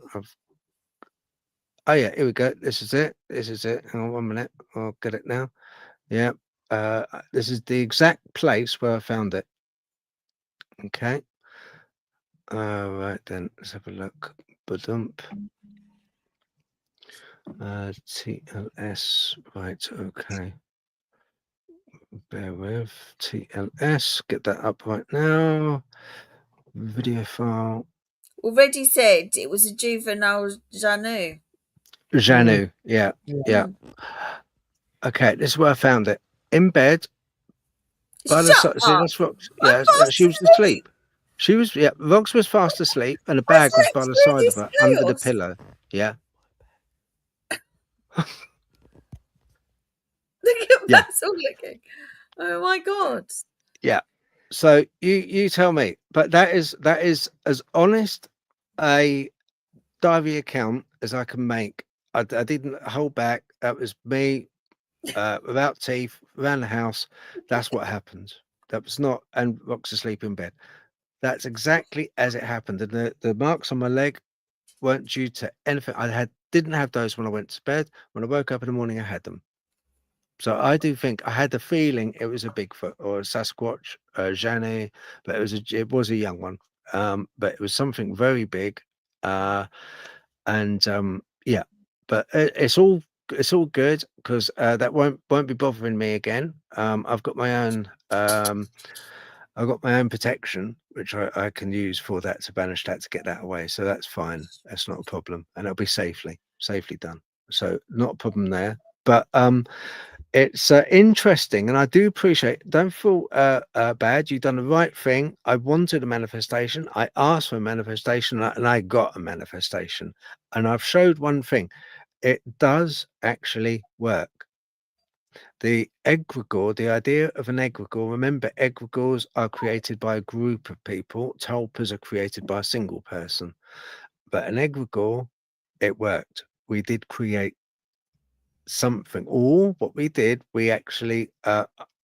Oh yeah, here we go. This is it. This is it. Hang on 1 minute. I'll get it now. Yeah. This is the exact place where I found it. Okay. Right then, let's have a look. Badump. TLS. Right. Okay. Bear with TLS. Get that up right now. Video file. Already said it was a juvenile Janu. Janu. Yeah. Okay, this is where I found it. In bed. By the side. See, that's Rox. Yeah, she was asleep. She was, Rox was fast asleep and the bag was by the side of her under the pillow. Yeah. Look at that's all looking. Oh my god. Yeah. So you tell me, but that is as honest a diary account as I can make. I didn't hold back. That was me without teeth around the house. That's what happened. That was not, and Rox asleep in bed. That's exactly as it happened. And the marks on my leg weren't due to anything. Didn't have those when I went to bed. When I woke up in the morning, I had them. So I do think I had the feeling it was a Bigfoot or a Sasquatch, Jane, but it was a young one. But it was something very big. Yeah, but it's all good because that won't be bothering me again. I've got my own protection, which I can use for that to banish that, to get that away. So that's fine. That's not a problem, and it'll be safely done. So not a problem there. But it's interesting, and I do appreciate. Don't feel bad. You've done the right thing. I wanted a manifestation. I asked for a manifestation, and I got a manifestation. And I've showed one thing. It does actually work. The egregore, the idea of an egregore. Remember, egregores are created by a group of people. Tulpas are created by a single person. But an egregore, it worked. We did create something. Or what we did, we actually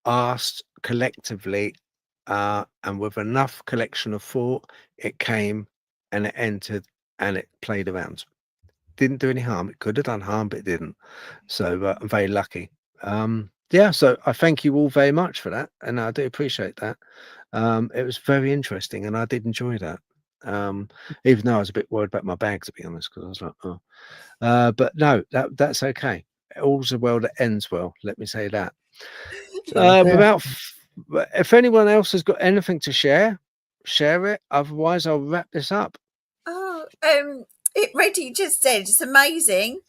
asked collectively, and with enough collection of thought, it came and it entered and it played around. Didn't do any harm. It could have done harm, but it didn't. So I'm very lucky. Yeah, so I thank you all very much for that, and I do appreciate that. It was very interesting, and I did enjoy that. Even though I was a bit worried about my bag, to be honest, because I was like, oh. But no, that's okay. All's well that ends well. Let me say that. If anyone else has got anything to share it. Otherwise, I'll wrap this up. Oh, Reddy just said it's amazing.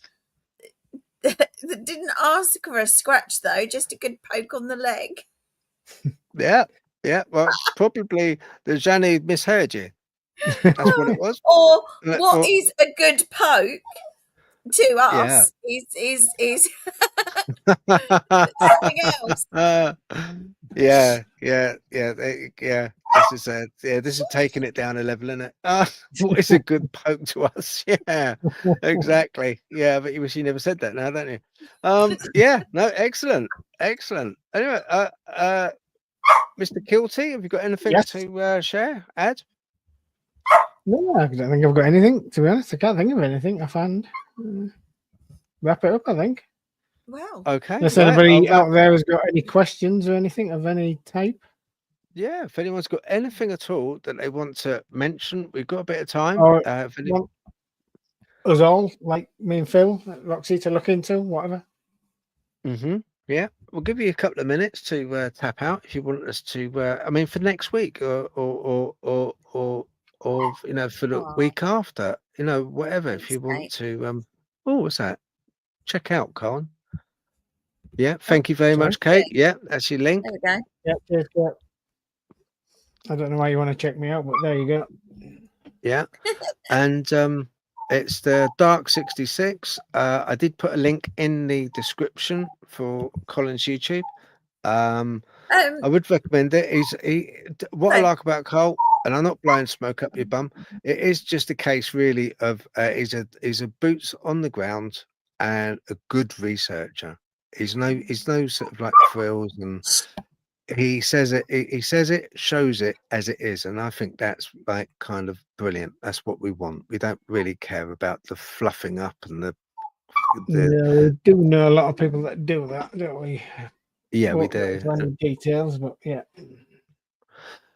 That didn't ask for a scratch though, just a good poke on the leg. Yeah. Well, probably the Jenny misheard you. That's what it was. Or what is a good poke to us is something else. This is taking it down a level, isn't it? What is a good poke to us? Yeah, exactly. Yeah, but you wish you never said that now, don't you? Yeah, no, excellent. Anyway, Mr. Kilty, have you got anything to share, add? No, I don't think I've got anything, to be honest. I can't think of anything offhand. Wrap it up, I think. Well, okay. Unless anybody out there has got any questions or anything of any type. Yeah, if anyone's got anything at all that they want to mention, we've got a bit of time. Or us all, like me and Phil, Roxy, to look into, whatever. Yeah, we'll give you a couple of minutes to tap out if you want us to. I mean, for next week, or for the week after, whatever. If you want to. What's that? Check out, Colin. Yeah, thank you very much, Kate. Yeah, that's your link. There we go. Yeah, cheers, I don't know why you want to check me out, but there you go. Yeah, and it's the Dark 66. I did put a link in the description for Colin's YouTube. I would recommend it. What I like about Cole, and I'm not blowing smoke up your bum, it is just a case really of he's a boots on the ground and a good researcher. He's no sort of like frills, and he says it, shows it as it is, and I think that's like kind of brilliant. That's what we want. We don't really care about the fluffing up and the we do know a lot of people that do that, don't we? Yeah, we do. Details, but yeah.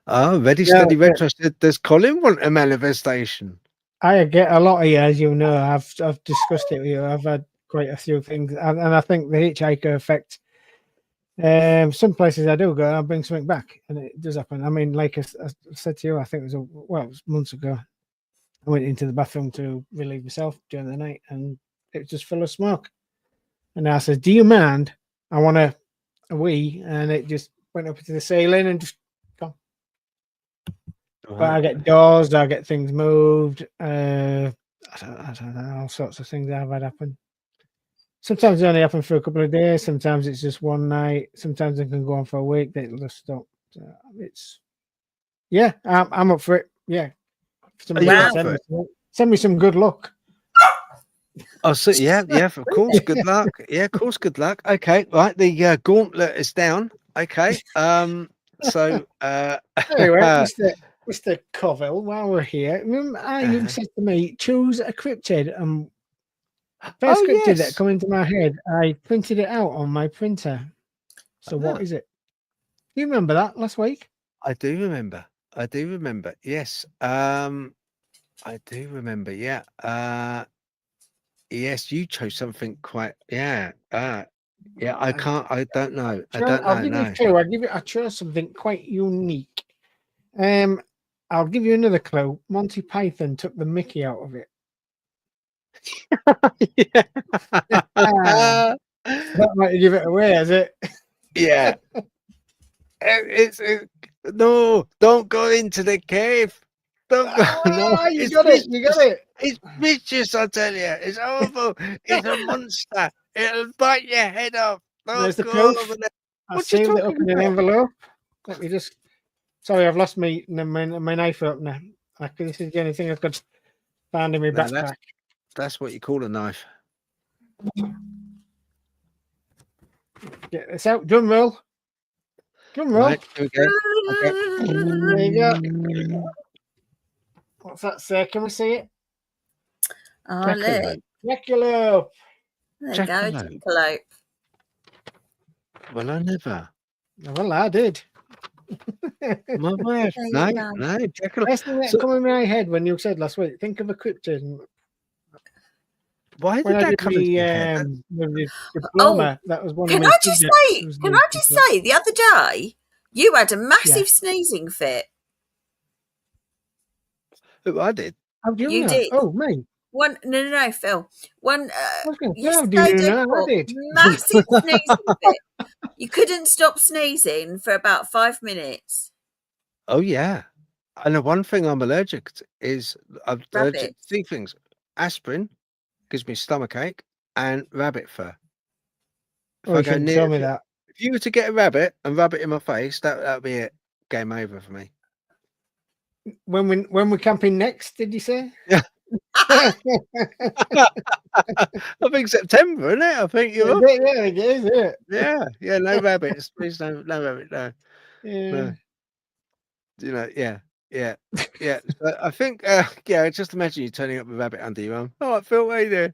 Ready, steady, retro. Does Colin want a manifestation? I get a lot of you, as you know. I've discussed it with you. I've had quite a few things, and I think the hitchhiker effect. Some places I do go, I bring something back, and it does happen. I mean, like I said to you, I think it was months ago. I went into the bathroom to relieve myself during the night, and it was just full of smoke. And I said, "Do you mind? I want a wee," and it just went up to the ceiling and just gone. But I get doors, I get things moved. I don't know, all sorts of things I've had happen. Sometimes it only happens for a couple of days. Sometimes it's just one night. Sometimes it can go on for a week. It'll just stop. I'm up for it. Yeah. Send me some good luck. Oh, so yeah, of course. Good luck. Yeah, of course. Good luck. Okay, right. The gauntlet is down. Okay. So anyway, Mr. Coville, while we're here, remember you Uh-huh. said to me, choose a cryptid, and first Oh, cryptid that yes. come into my head, I printed it out on my printer. So what Ah. is it? Do you remember that last week? I do remember. Yes. I do remember. Yeah. Yes, you chose something quite. Yeah. Yeah. I don't know. I don't I'll know. give you No. two. I chose something quite unique. I'll give you another clue. Monty Python took the Mickey out of it. Yeah. That might give it away, is it? Yeah. No. Don't go into the cave. Don't go. No. Ah, you It's got it. You got vicious. it. It's vicious. I tell you. It's awful. It's a monster. It'll bite your head off. There's Don't the go proof. over there. I What you sealed it up talking in an about? envelope. Let me just. Sorry, I've lost my knife opener. This is the only thing I could find in my No, backpack. that's what you call a knife. Get this out. Drum roll. Drum roll. Right, here we go. Okay. There you go. What's that say? Can we see it? Oh, look. Jackalope. Jackalope. There you go, Jackalope. jackalope. Well, I never. Well, I did. My word. There you No, go. no, jackalope. First thing that So come in my head when you said last week, think of a cryptid. And why when did I that did come into my, your head? my Oh, diploma, that was one of can my I just subjects. say? Was Can the- I just say? The other day, you had a massive Yeah. sneezing fit. Oh, I did. How do you You know? did. Oh, me. No, Phil. One. I was going to You say, how do you stayed know? up I for did. massive sneezing fit. You couldn't stop sneezing for about 5 minutes. Oh, yeah. And the one thing I'm allergic to is I'm allergic Rabbit. to 2 things. Aspirin gives me stomachache and rabbit fur. If Oh, I you go shouldn't near, tell me that. if you were to get a rabbit and rub it in my face, that'd be it. Game over for me. When we're camping next, did you say? Yeah. I think September, isn't it? I think you're off. Yeah, it is, isn't it? Yeah, no rabbits. Please no rabbit, no. Yeah. No. You know, yeah. So I think, just imagine you turning up with a rabbit under your arm. All right, Phil, what are you doing?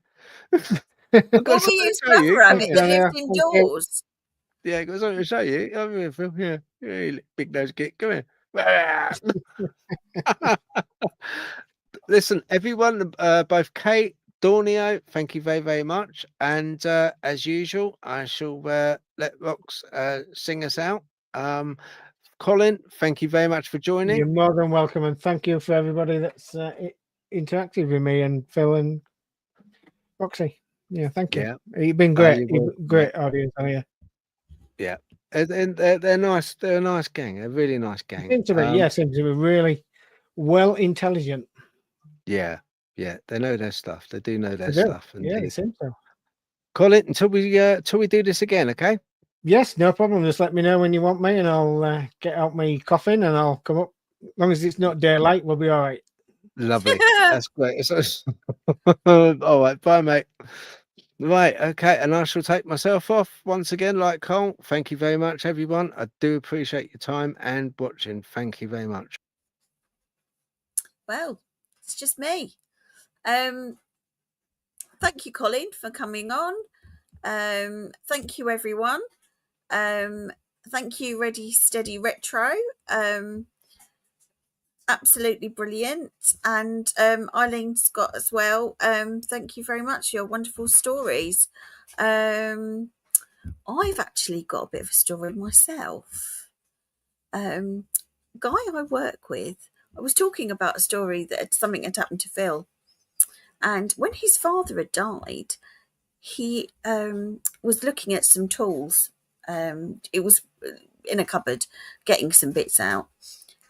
I've got What were something you to used show to have a you. rabbit that Thank you. lived indoors? Yeah, I've got something to show you. Come here, Phil. Yeah, you big nose git. Come here. Listen, everyone, both Kate, Dornio, thank you very, very much. And as usual, I shall let Rox sing us out. Colin, thank you very much for joining. You're more than welcome, and thank you for everybody that's interacted with me and Phil and Roxy. Yeah, thank you. Yeah. You've been great. you're You've welcome, great audience, are you? Yeah. And they're nice. They're a nice gang. They're a really nice gang. Seems to be, seems to be really well intelligent. Yeah. They know their stuff. They do know their They do. stuff. Yeah, they Indeed. seem to. Colin, until we do this again, okay? Yes, no problem. Just let me know when you want me, and I'll get out my coffin and I'll come up. As long as it's not daylight, we'll be all right. Lovely. That's great. All right. Bye, mate. Right. Okay. And I shall take myself off once again, like Cole. Thank you very much, everyone. I do appreciate your time and watching. Thank you very much. Well, it's just me. Thank you, Colin, for coming on. Thank you, everyone. Thank you, Ready Steady Retro. Absolutely brilliant. And Eileen Scott as well. Thank you very much for your wonderful stories. I've actually got a bit of a story myself. Guy I work with, I was talking about a story that something had happened to Phil. And when his father had died, he was looking at some tools. It was in a cupboard, getting some bits out.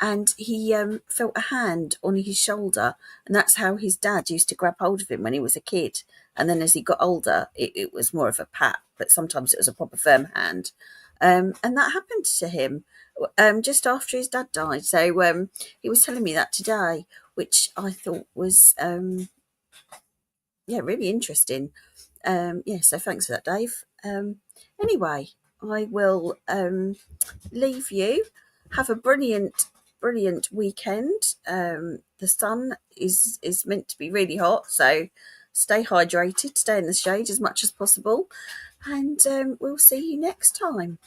And he felt a hand on his shoulder. And that's how his dad used to grab hold of him when he was a kid. And then as he got older, it was more of a pat, but sometimes it was a proper firm hand. And that happened to him just after his dad died. So he was telling me that today, which I thought was, really interesting. So thanks for that, Dave. Anyway, I will leave you. Have a brilliant brilliant weekend. The sun is meant to be really hot, so stay hydrated, stay in the shade as much as possible, and we'll see you next time.